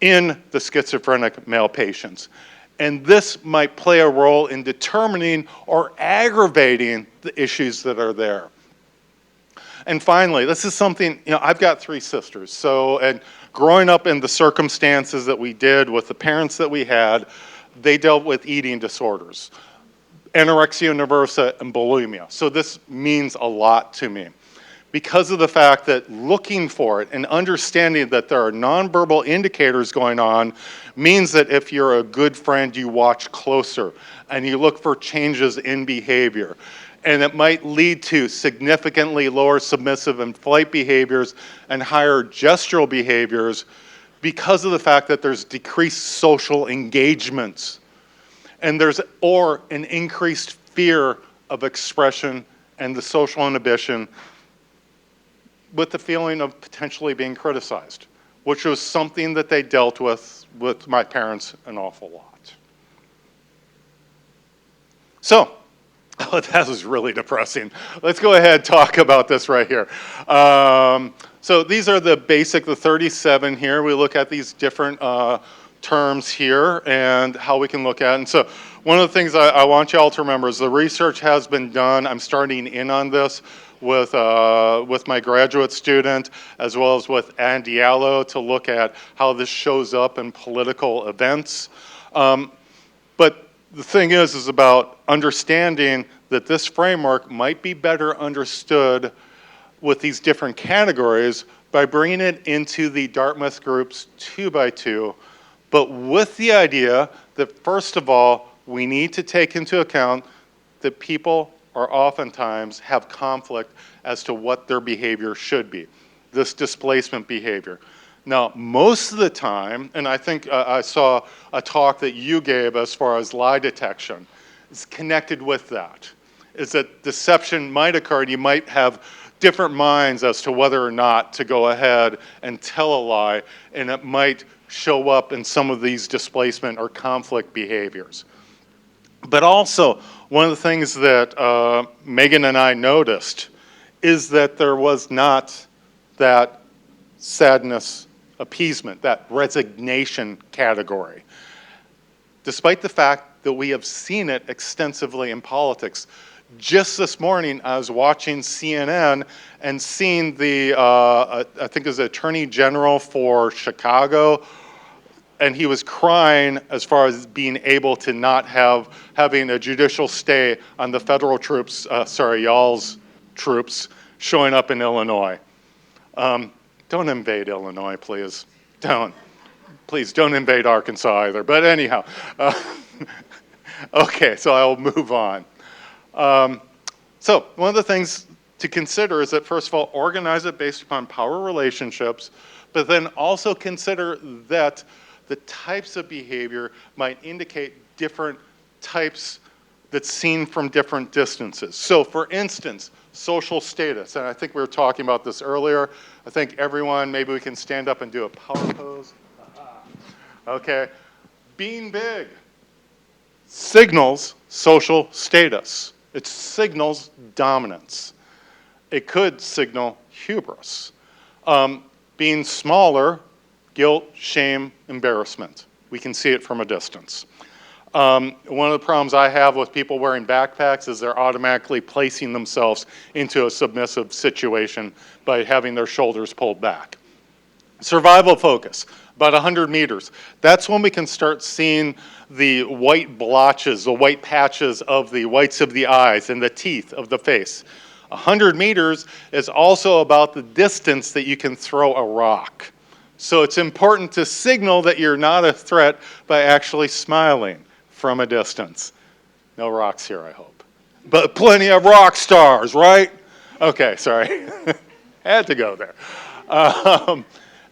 in the schizophrenic male patients. And this might play a role in determining or aggravating the issues that are there. And finally, this is something, I've got 3 sisters. And growing up in the circumstances that we did with the parents that we had, they dealt with eating disorders, anorexia nervosa and bulimia. So this means a lot to me. because of the fact that looking for it and understanding that there are nonverbal indicators going on means that if you're a good friend, you watch closer and you look for changes in behavior. And it might lead to significantly lower submissive and flight behaviors and higher gestural behaviors because of the fact that there's decreased social engagements and or an increased fear of expression and the social inhibition with the feeling of potentially being criticized, which was something that they dealt with my parents an awful lot. So, that was really depressing. Let's go ahead and talk about this right here. So these are the 37 here. We look at these different terms here and how we can look at it. And so one of the things I want you all to remember is the research has been done. I'm starting in on this with my graduate student as well as with Andy Diallo to look at how this shows up in political events. But the thing is about understanding that this framework might be better understood with these different categories by bringing it into the Dartmouth groups 2x2, but with the idea that first of all, we need to take into account that people are oftentimes have conflict as to what their behavior should be, this displacement behavior. Now, most of the time, and I think I saw a talk that you gave as far as lie detection, is connected with that, is that deception might occur and you might have different minds as to whether or not to go ahead and tell a lie, and it might show up in some of these displacement or conflict behaviors. But also, one of the things that Megan and I noticed is that there was not that sadness appeasement, that resignation category. Despite the fact that we have seen it extensively in politics. Just this morning, I was watching CNN and seeing the, I think it was the Attorney General for Chicago, and he was crying as far as being able to not having a judicial stay on the federal troops, y'all's troops, showing up in Illinois. Don't invade Illinois, please. Don't. Please don't invade Arkansas either. But anyhow, okay, so I'll move on. So one of the things to consider is that, first of all, organize it based upon power relationships, but then also consider that the types of behavior might indicate different types that's seen from different distances. So for instance, social status, and I think we were talking about this earlier. I think everyone, maybe we can stand up and do a power pose. Okay, being big signals social status. It signals dominance. It could signal hubris. Being smaller, guilt, shame, embarrassment. We can see it from a distance. One of the problems I have with people wearing backpacks is they're automatically placing themselves into a submissive situation by having their shoulders pulled back. Survival focus, about 100 meters. That's when we can start seeing the white blotches, the white patches of the whites of the eyes and the teeth of the face. 100 meters is also about the distance that you can throw a rock. So it's important to signal that you're not a threat by actually smiling from a distance. No rocks here, I hope. But plenty of rock stars, right? Okay, sorry. Had to go there.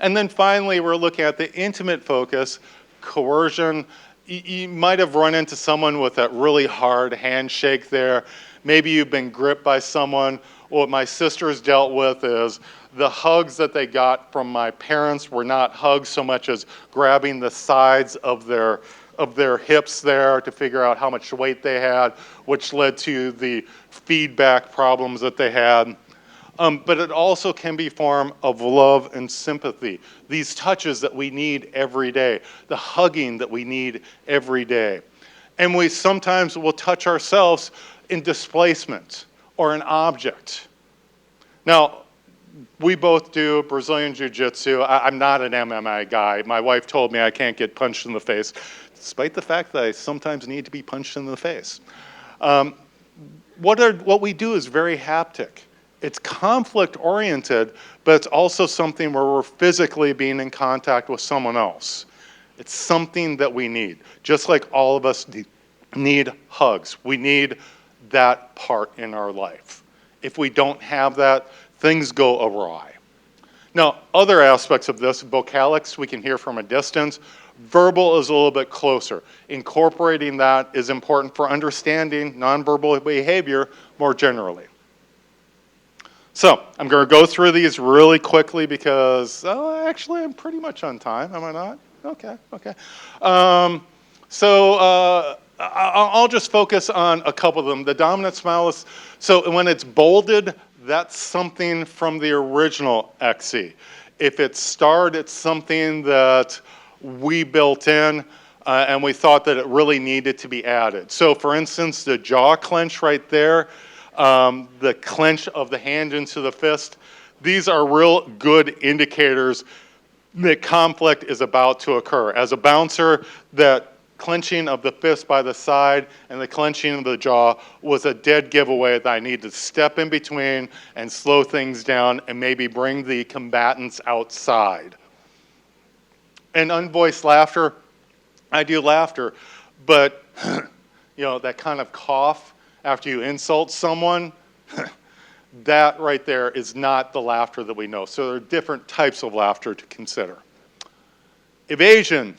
And then finally, we're looking at the intimate focus, coercion. You might have run into someone with that really hard handshake there. Maybe you've been gripped by someone. What my sisters dealt with is the hugs that they got from my parents were not hugs so much as grabbing the sides of their hips there to figure out how much weight they had, which led to the feedback problems that they had. But it also can be a form of love and sympathy. These touches that we need every day, the hugging that we need every day. And we sometimes will touch ourselves in displacement or an object. Now, we both do Brazilian Jiu-Jitsu. I'm not an MMA guy. My wife told me I can't get punched in the face, despite the fact that I sometimes need to be punched in the face. What we do is very haptic. It's conflict-oriented, but it's also something where we're physically being in contact with someone else. It's something that we need, just like all of us need hugs. We need that part in our life. If we don't have that, things go awry. Now, other aspects of this, vocalics we can hear from a distance. Verbal is a little bit closer. Incorporating that is important for understanding nonverbal behavior more generally. So, I'm going to go through these really quickly because, actually, I'm pretty much on time, am I not? Okay. I'll just focus on a couple of them. The dominant smile is, so when it's bolded, that's something from the original ECSI. If it's starred, it's something that we built in and we thought that it really needed to be added. So for instance, the jaw clench right there, the clench of the hand into the fist, these are real good indicators that conflict is about to occur. As a bouncer, that clenching of the fist by the side and the clenching of the jaw was a dead giveaway that I need to step in between and slow things down and maybe bring the combatants outside. And unvoiced laughter, I do laughter, but you know, that kind of cough after you insult someone, that right there is not the laughter that we know. So there are different types of laughter to consider. Evasion.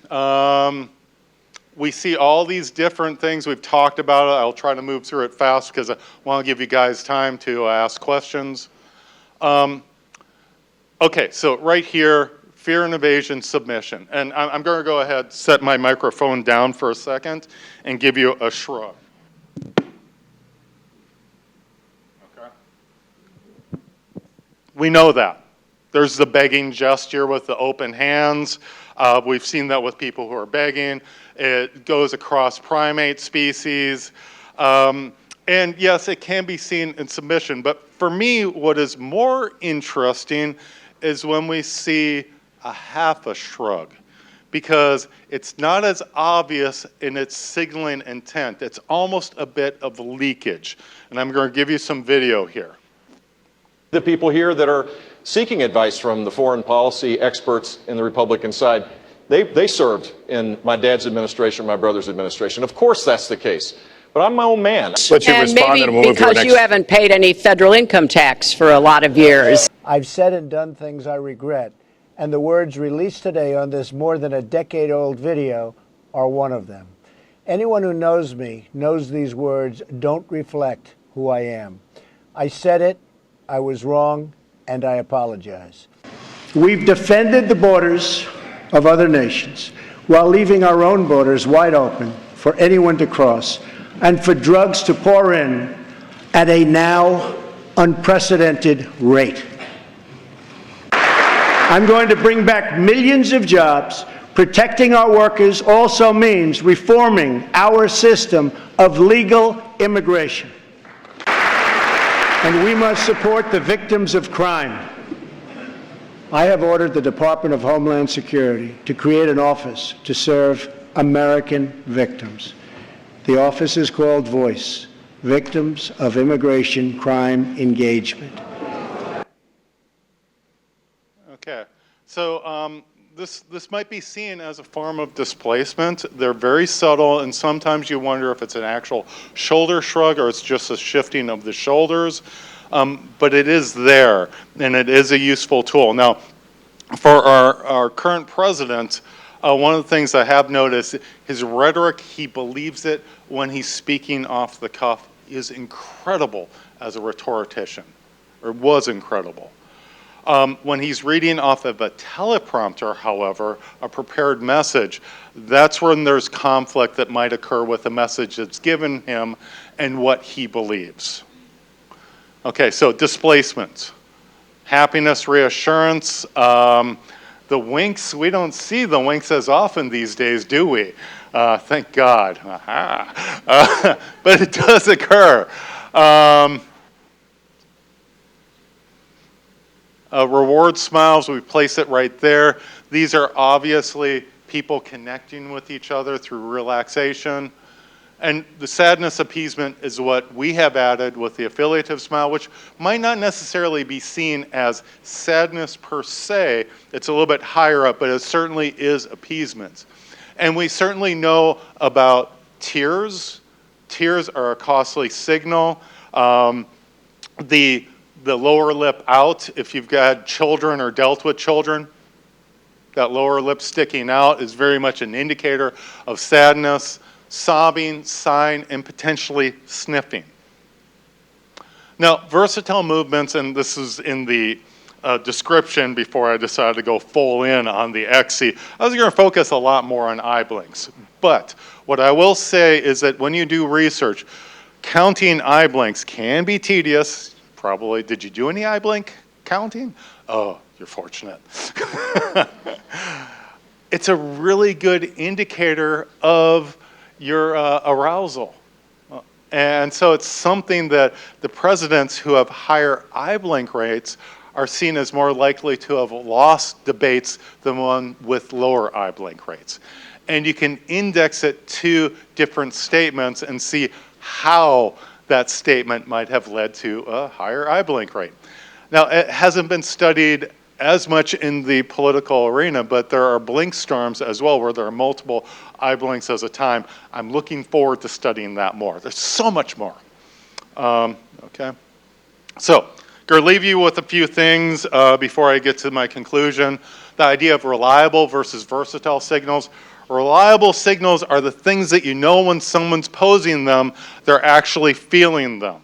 We see all these different things. We've talked about it. I'll try to move through it fast because I want to give you guys time to ask questions. Okay, so right here, fear and evasion, submission. And I'm going to go ahead, set my microphone down for a second, and give you a shrug. Okay. We know that. There's the begging gesture with the open hands. We've seen that with people who are begging. It goes across primate species. And yes, it can be seen in submission. But for me, what is more interesting is when we see a half a shrug, because it's not as obvious in its signaling intent. It's almost a bit of leakage. And I'm going to give you some video here. The people here that are seeking advice from the foreign policy experts in the Republican side, they served in my dad's administration, my brother's administration. Of course that's the case. But I'm my own man. Let you respond, and we'll move to our next. Because you haven't paid any federal income tax for a lot of years. I've said and done things I regret, and the words released today on this more than a decade-old video are one of them. Anyone who knows me knows these words don't reflect who I am. I said it, I was wrong, and I apologize. We've defended the borders of other nations while leaving our own borders wide open for anyone to cross and for drugs to pour in at a now unprecedented rate. I'm going to bring back millions of jobs. Protecting our workers also means reforming our system of legal immigration. And we must support the victims of crime. I have ordered the Department of Homeland Security to create an office to serve American victims. The office is called VOICE, Victims of Immigration Crime Engagement. Okay, so this might be seen as a form of displacement. They're very subtle, and sometimes you wonder if it's an actual shoulder shrug or it's just a shifting of the shoulders. But it is there, and it is a useful tool. Now, for our current president, one of the things I have noticed, his rhetoric, he believes it when he's speaking off the cuff, is incredible as a rhetorician, or was incredible. When he's reading off of a teleprompter, however, a prepared message, that's when there's conflict that might occur with the message that's given him and what he believes. Okay, so displacement, happiness, reassurance. The winks, we don't see the winks as often these days, do we? Thank God. But it does occur. Reward smiles, we place it right there. These are obviously people connecting with each other through relaxation. And the sadness appeasement is what we have added with the affiliative smile, which might not necessarily be seen as sadness per se. It's a little bit higher up, but it certainly is appeasement. And we certainly know about tears. Tears are a costly signal. The lower lip out, if you've got children or dealt with children, that lower lip sticking out is very much an indicator of sadness. Sobbing, sighing, and potentially sniffing. Now, versatile movements, and this is in the description before I decided to go full in on the ECSI, I was going to focus a lot more on eye blinks. But what I will say is that when you do research, counting eye blinks can be tedious. Probably, did you do any eye blink counting? Oh, you're fortunate. It's a really good indicator of your arousal. And so it's something that the presidents who have higher eye blink rates are seen as more likely to have lost debates than one with lower eye blink rates. And you can index it to different statements and see how that statement might have led to a higher eye blink rate. Now, it hasn't been studied as much in the political arena, but there are blink storms as well where there are multiple eye blinks at a time. I'm looking forward to studying that more. There's so much more. Okay. So, going to leave you with a few things before I get to my conclusion. The idea of reliable versus versatile signals. Reliable signals are the things that you know when someone's posing them, they're actually feeling them.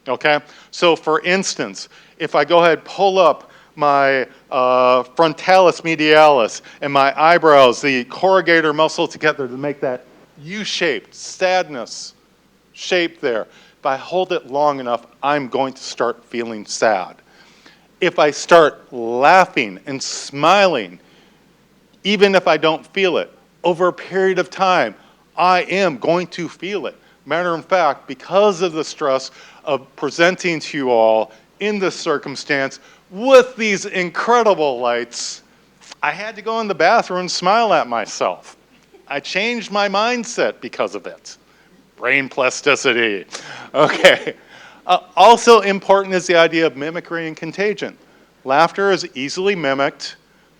Okay? So, for instance, if I go ahead and pull up my frontalis medialis and my eyebrows, the corrugator muscle together to make that U-shaped sadness shape there. If I hold it long enough, I'm going to start feeling sad. If I start laughing and smiling, even if I don't feel it, over a period of time, I am going to feel it. Matter of fact, because of the stress of presenting to you all in this circumstance, with these incredible lights, I had to go in the bathroom and smile at myself. I changed my mindset because of it. Brain plasticity. Okay. Also important is the idea of mimicry and contagion. Laughter is easily mimicked,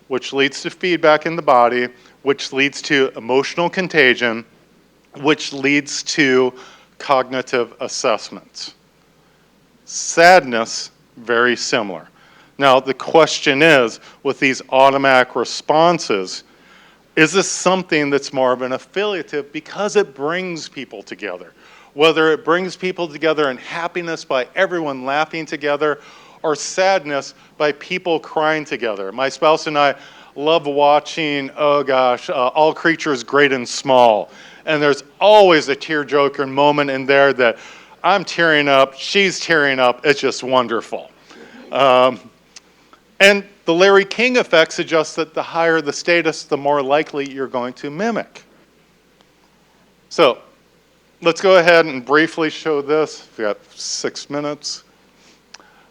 which leads to feedback in the body, which leads to emotional contagion, which leads to cognitive assessments. Sadness, very similar. Now, the question is, with these automatic responses, is this something that's more of an affiliative because it brings people together? Whether it brings people together in happiness by everyone laughing together, or sadness by people crying together. My spouse and I love watching, All Creatures Great and Small. And there's always a tear-jerker moment in there that I'm tearing up, she's tearing up, it's just wonderful. And the Larry King effect suggests that the higher the status, the more likely you're going to mimic. So let's go ahead and briefly show this. We've got 6 minutes.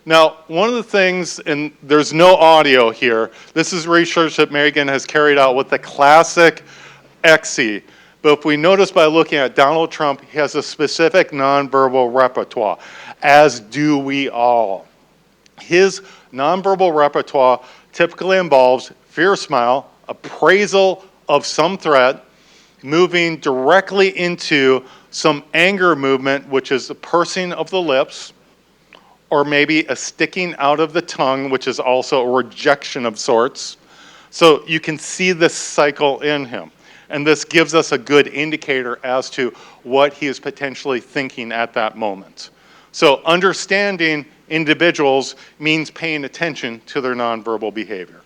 Now, one of the things, and there's no audio here, this is research that Megan has carried out with the classic ECSI. But if we notice by looking at Donald Trump, he has a specific nonverbal repertoire, as do we all. His nonverbal repertoire typically involves fear smile, appraisal of some threat, moving directly into some anger movement, which is the pursing of the lips, or maybe a sticking out of the tongue, which is also a rejection of sorts. So you can see this cycle in him. And this gives us a good indicator as to what he is potentially thinking at that moment. So understanding individuals means paying attention to their nonverbal behavior.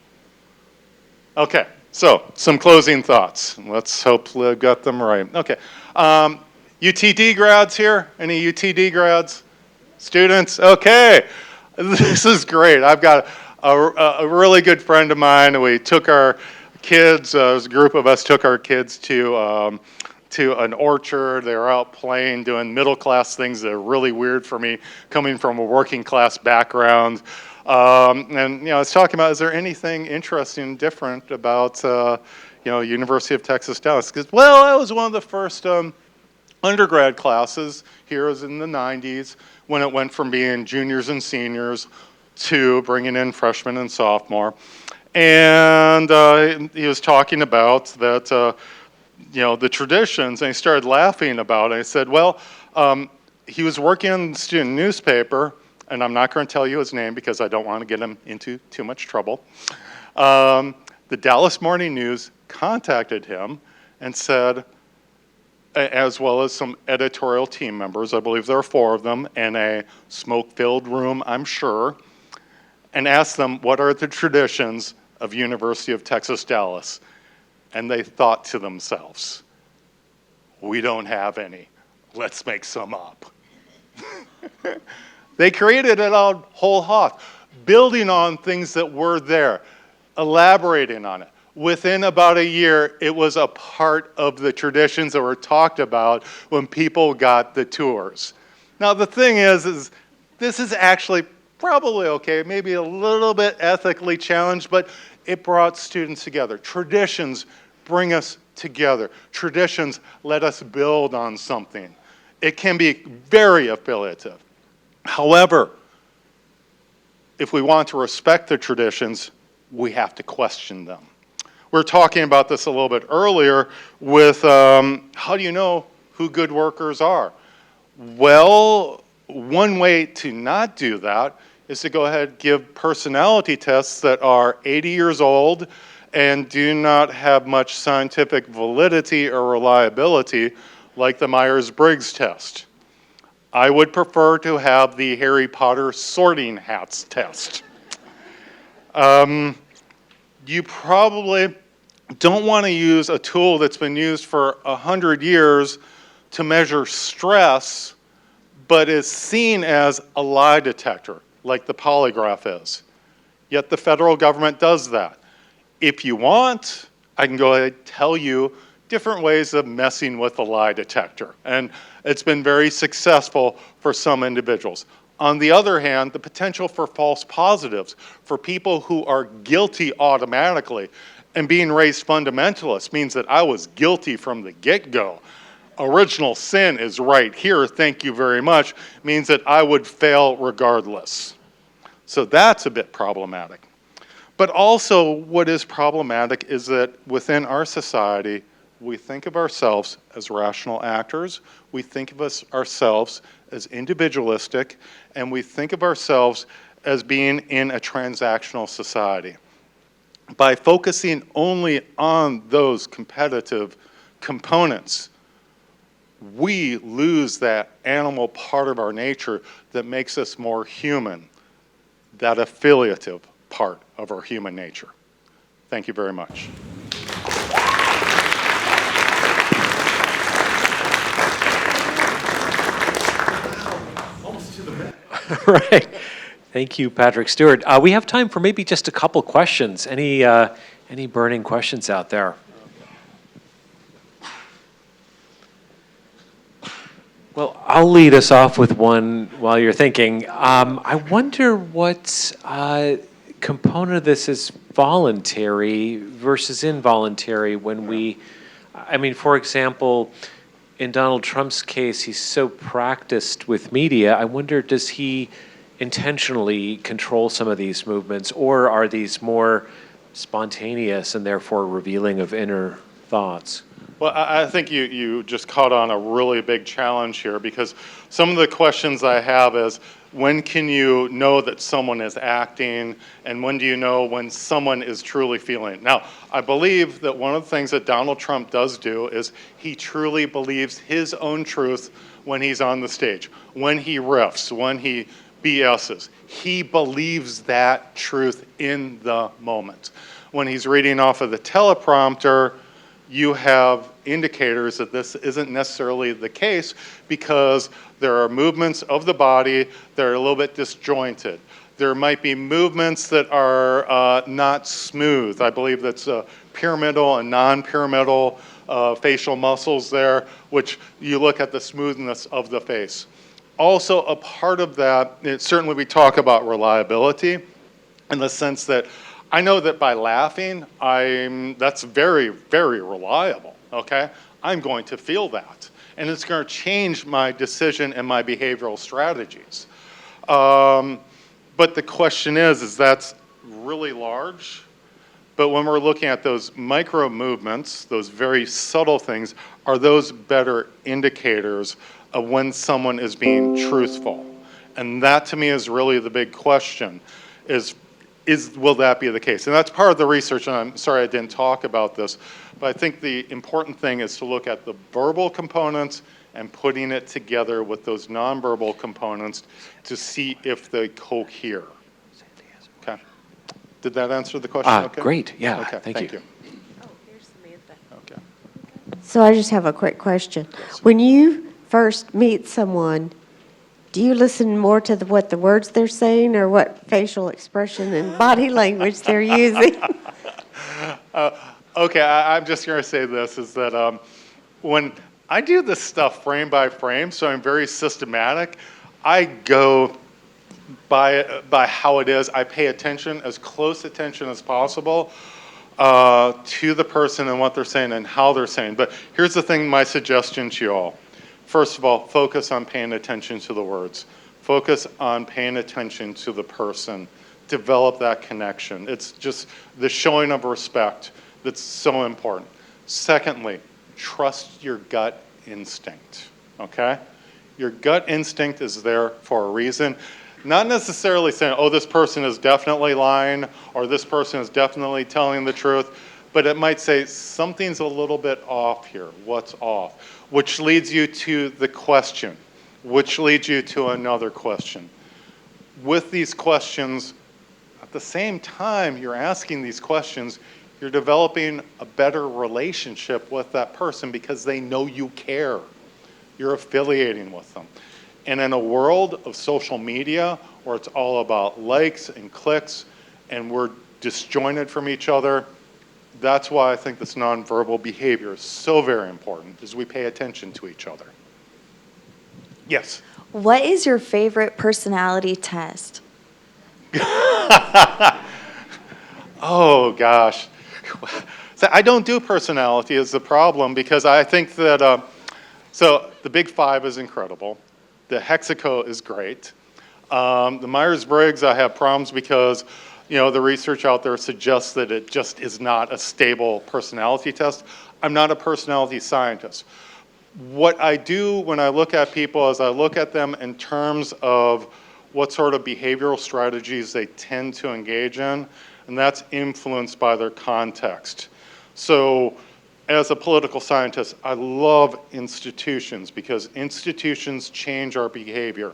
Okay, so some closing thoughts. Let's hope I've got them right. Okay, UTD grads here? Any UTD grads? Students? Okay, this is great. I've got a really good friend of mine, and we took our kids, a group of us took our kids to an orchard. They were out playing, doing middle class things that are really weird for me, coming from a working class background. And I was talking about, is there anything interesting, different about University of Texas Dallas? Because, well, I was one of the first undergrad classes. Here is in the 90s when it went from being juniors and seniors to bringing in freshmen and sophomore. And he was talking about that, the traditions, and he started laughing about it. I said, well, he was working in the student newspaper, and I'm not going to tell you his name because I don't want to get him into too much trouble. The Dallas Morning News contacted him and said, as well as some editorial team members, I believe there are 4 of them, in a smoke-filled room, I'm sure, and asked them, what are the traditions of University of Texas, Dallas? And they thought to themselves, we don't have any. Let's make some up. They created it on whole hog, building on things that were there, elaborating on it. Within about a year, it was a part of the traditions that were talked about when people got the tours. Now, the thing is this is actually probably okay, maybe a little bit ethically challenged, but it brought students together. Traditions bring us together. Traditions let us build on something. It can be very affiliative. However, if we want to respect the traditions, we have to question them. We were talking about this a little bit earlier with how do you know who good workers are? Well, one way to not do that is to go ahead and give personality tests that are 80 years old and do not have much scientific validity or reliability, like the Myers-Briggs test. I would prefer to have the Harry Potter sorting hats test. You probably don't want to use a tool that's been used for 100 years to measure stress, but is seen as a lie detector, like the polygraph is. Yet the federal government does that. If you want, I can go ahead and tell you different ways of messing with the lie detector. And it's been very successful for some individuals. On the other hand, the potential for false positives, for people who are guilty automatically, and being raised fundamentalist means that I was guilty from the get-go. Original sin is right here, thank you very much, means that I would fail regardless. So that's a bit problematic. But also what is problematic is that within our society, we think of ourselves as rational actors, we think of ourselves as individualistic, and we think of ourselves as being in a transactional society. By focusing only on those competitive components, we lose that animal part of our nature that makes us more human, that affiliative part of our human nature. Thank you very much. Right. Thank you, Patrick Stewart. We have time for maybe just a couple questions. Any burning questions out there? Well, I'll lead us off with one while you're thinking. I wonder what component of this is voluntary versus involuntary when we, for example, in Donald Trump's case, he's so practiced with media. I wonder, does he intentionally control some of these movements, or are these more spontaneous and therefore revealing of inner thoughts? Well, I think you just caught on a really big challenge here, because some of the questions I have is, when can you know that someone is acting, and when do you know when someone is truly feeling it? Now, I believe that one of the things that Donald Trump does do is he truly believes his own truth when he's on the stage, when he riffs, when he BS's. He believes that truth in the moment. When he's reading off of the teleprompter, you have indicators that this isn't necessarily the case, because there are movements of the body that are a little bit disjointed. There might be movements that are not smooth. I believe that's pyramidal and non-pyramidal facial muscles there, which you look at the smoothness of the face. Also, a part of that, certainly we talk about reliability in the sense that I know that by laughing, that's very, very reliable, okay? I'm going to feel that. and it's going to change my decision and my behavioral strategies. But the question is that's really large. But when we're looking at those micro movements, those very subtle things, are those better indicators of when someone is being truthful? And that to me is really the big question, is will that be the case? And that's part of the research, and I'm sorry I didn't talk about this, but I think the important thing is to look at the verbal components and putting it together with those nonverbal components to see if they cohere. Okay. Did that answer the question? Okay. Great, yeah, Okay, thank you. Oh, here's Samantha. Okay. So I just have a quick question. When you first meet someone, do you listen more to what the words they're saying or what facial expression and body language they're using? Okay, I'm just going to say this, is that when I do this stuff frame by frame, so I'm very systematic, I go by how it is. I pay attention, as close attention as possible, to the person and what they're saying and how they're saying. But here's the thing, my suggestion to you all. First of all, focus on paying attention to the words. Focus on paying attention to the person. Develop that connection. It's just the showing of respect that's so important. Secondly, trust your gut instinct, okay? Your gut instinct is there for a reason. Not necessarily saying, oh, this person is definitely lying or this person is definitely telling the truth, but it might say something's a little bit off here. What's off? Which leads you to the question, which leads you to another question. With these questions, at the same time you're asking these questions, you're developing a better relationship with that person because they know you care. You're affiliating with them. And in a world of social media where it's all about likes and clicks and we're disjointed from each other, that's why I think this nonverbal behavior is so very important, is we pay attention to each other. Yes? What is your favorite personality test? Oh, gosh. So I don't do personality is the problem because I think that, so the Big Five is incredible. The Hexaco is great. The Myers-Briggs, I have problems because the research out there suggests that it just is not a stable personality test. I'm not a personality scientist. What I do when I look at people is I look at them in terms of what sort of behavioral strategies they tend to engage in, and that's influenced by their context. So as a political scientist, I love institutions because institutions change our behavior.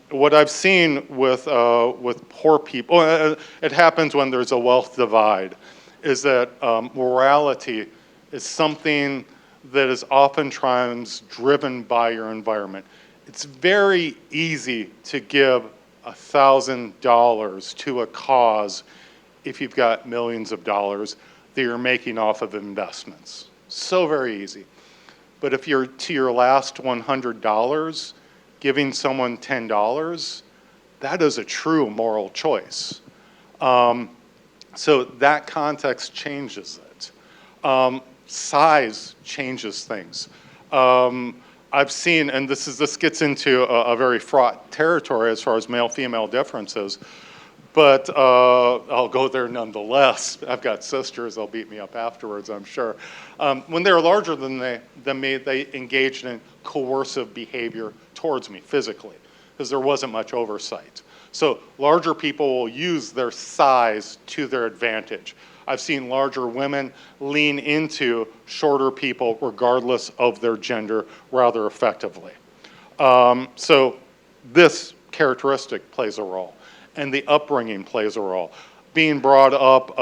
What I've seen with poor people, it happens when there's a wealth divide, is that morality is something that is oftentimes driven by your environment. It's very easy to give $1,000 to a cause if you've got millions of dollars that you're making off of investments. So very easy. But if you're to your last $100, giving someone $10, that is a true moral choice. So that context changes it. Size changes things. I've seen, and this gets into a very fraught territory as far as male-female differences, but I'll go there nonetheless. I've got sisters, they'll beat me up afterwards, I'm sure. When they were larger than me, they engaged in coercive behavior towards me physically, because there wasn't much oversight. So larger people will use their size to their advantage. I've seen larger women lean into shorter people regardless of their gender rather effectively. So this characteristic plays a role, and the upbringing plays a role. Being brought up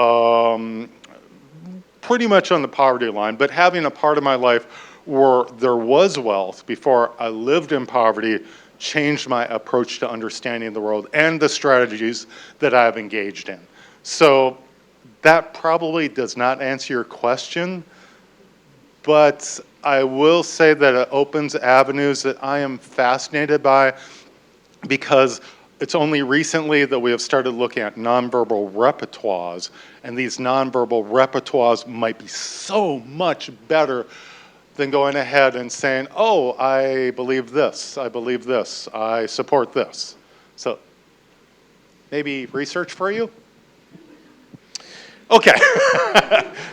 pretty much on the poverty line, but having a part of my life where there was wealth before I lived in poverty changed my approach to understanding the world and the strategies that I've engaged in. So that probably does not answer your question, but I will say that it opens avenues that I am fascinated by, because it's only recently that we have started looking at nonverbal repertoires, and these nonverbal repertoires might be so much better than going ahead and saying, oh, I believe this, I support this. So maybe research for you? Okay.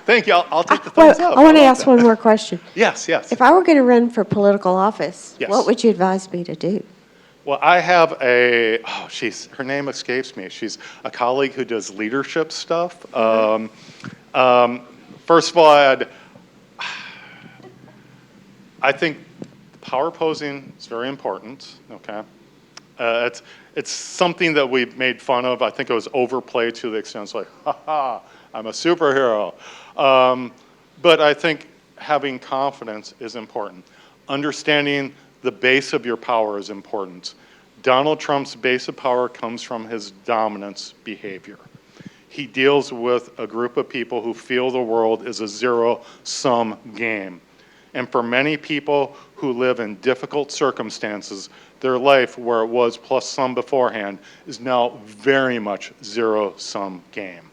Thank you. I'll take the thumbs up. I want to like ask that. one more question. Yes, yes. If I were going to run for political office, Yes. what would you advise me to do? Well, I have her name escapes me. She's a colleague who does leadership stuff. First of all, I think power posing is very important, okay? It's something that we've made fun of. I think it was overplayed to the extent it's like, ha ha, I'm a superhero. But I think having confidence is important. Understanding the base of your power is important. Donald Trump's base of power comes from his dominance behavior. He deals with a group of people who feel the world is a zero-sum game. And for many people who live in difficult circumstances, their life, where it was plus some beforehand, is now very much zero-sum game.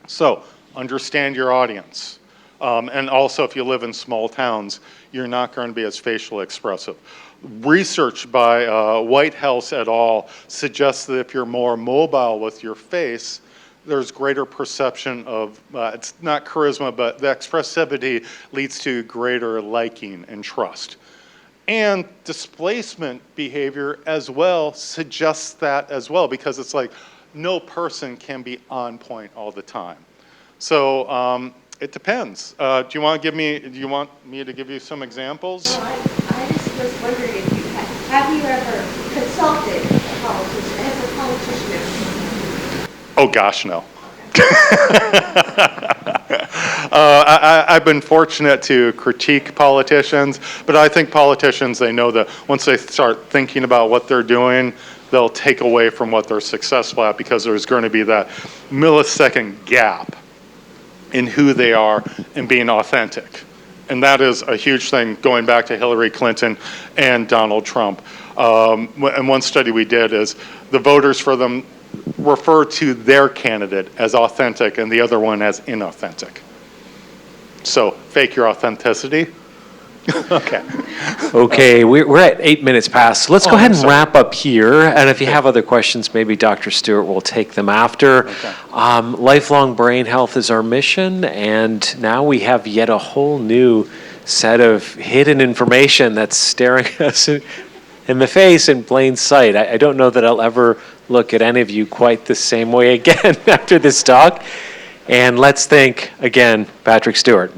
So understand your audience. And also, if you live in small towns, you're not going to be as facially expressive. Research by Whitehouse et al. Suggests that if you're more mobile with your face, there's greater perception of, it's not charisma, but the expressivity leads to greater liking and trust. And displacement behavior as well suggests that as well, because it's like no person can be on point all the time. So it depends. Do you want me to give you some examples? No, I just was wondering if you have you ever consulted a politician, has a politician ever? Oh gosh, no. I've been fortunate to critique politicians, but I think politicians, they know that once they start thinking about what they're doing, they'll take away from what they're successful at, because there's going to be that millisecond gap in who they are and being authentic. And that is a huge thing, going back to Hillary Clinton and Donald Trump. And one study we did is the voters for them refer to their candidate as authentic and the other one as inauthentic. So fake your authenticity. Okay. Okay, we're at 8 minutes past. So let's go Oh, ahead I'm and sorry. wrap up here. And if you have other questions, maybe Dr. Stewart will take them after. Okay. Lifelong brain health is our mission, and now we have yet a whole new set of hidden information that's staring us in the face in plain sight. I don't know that I'll ever look at any of you quite the same way again after this talk. And let's thank, again, Patrick Stewart.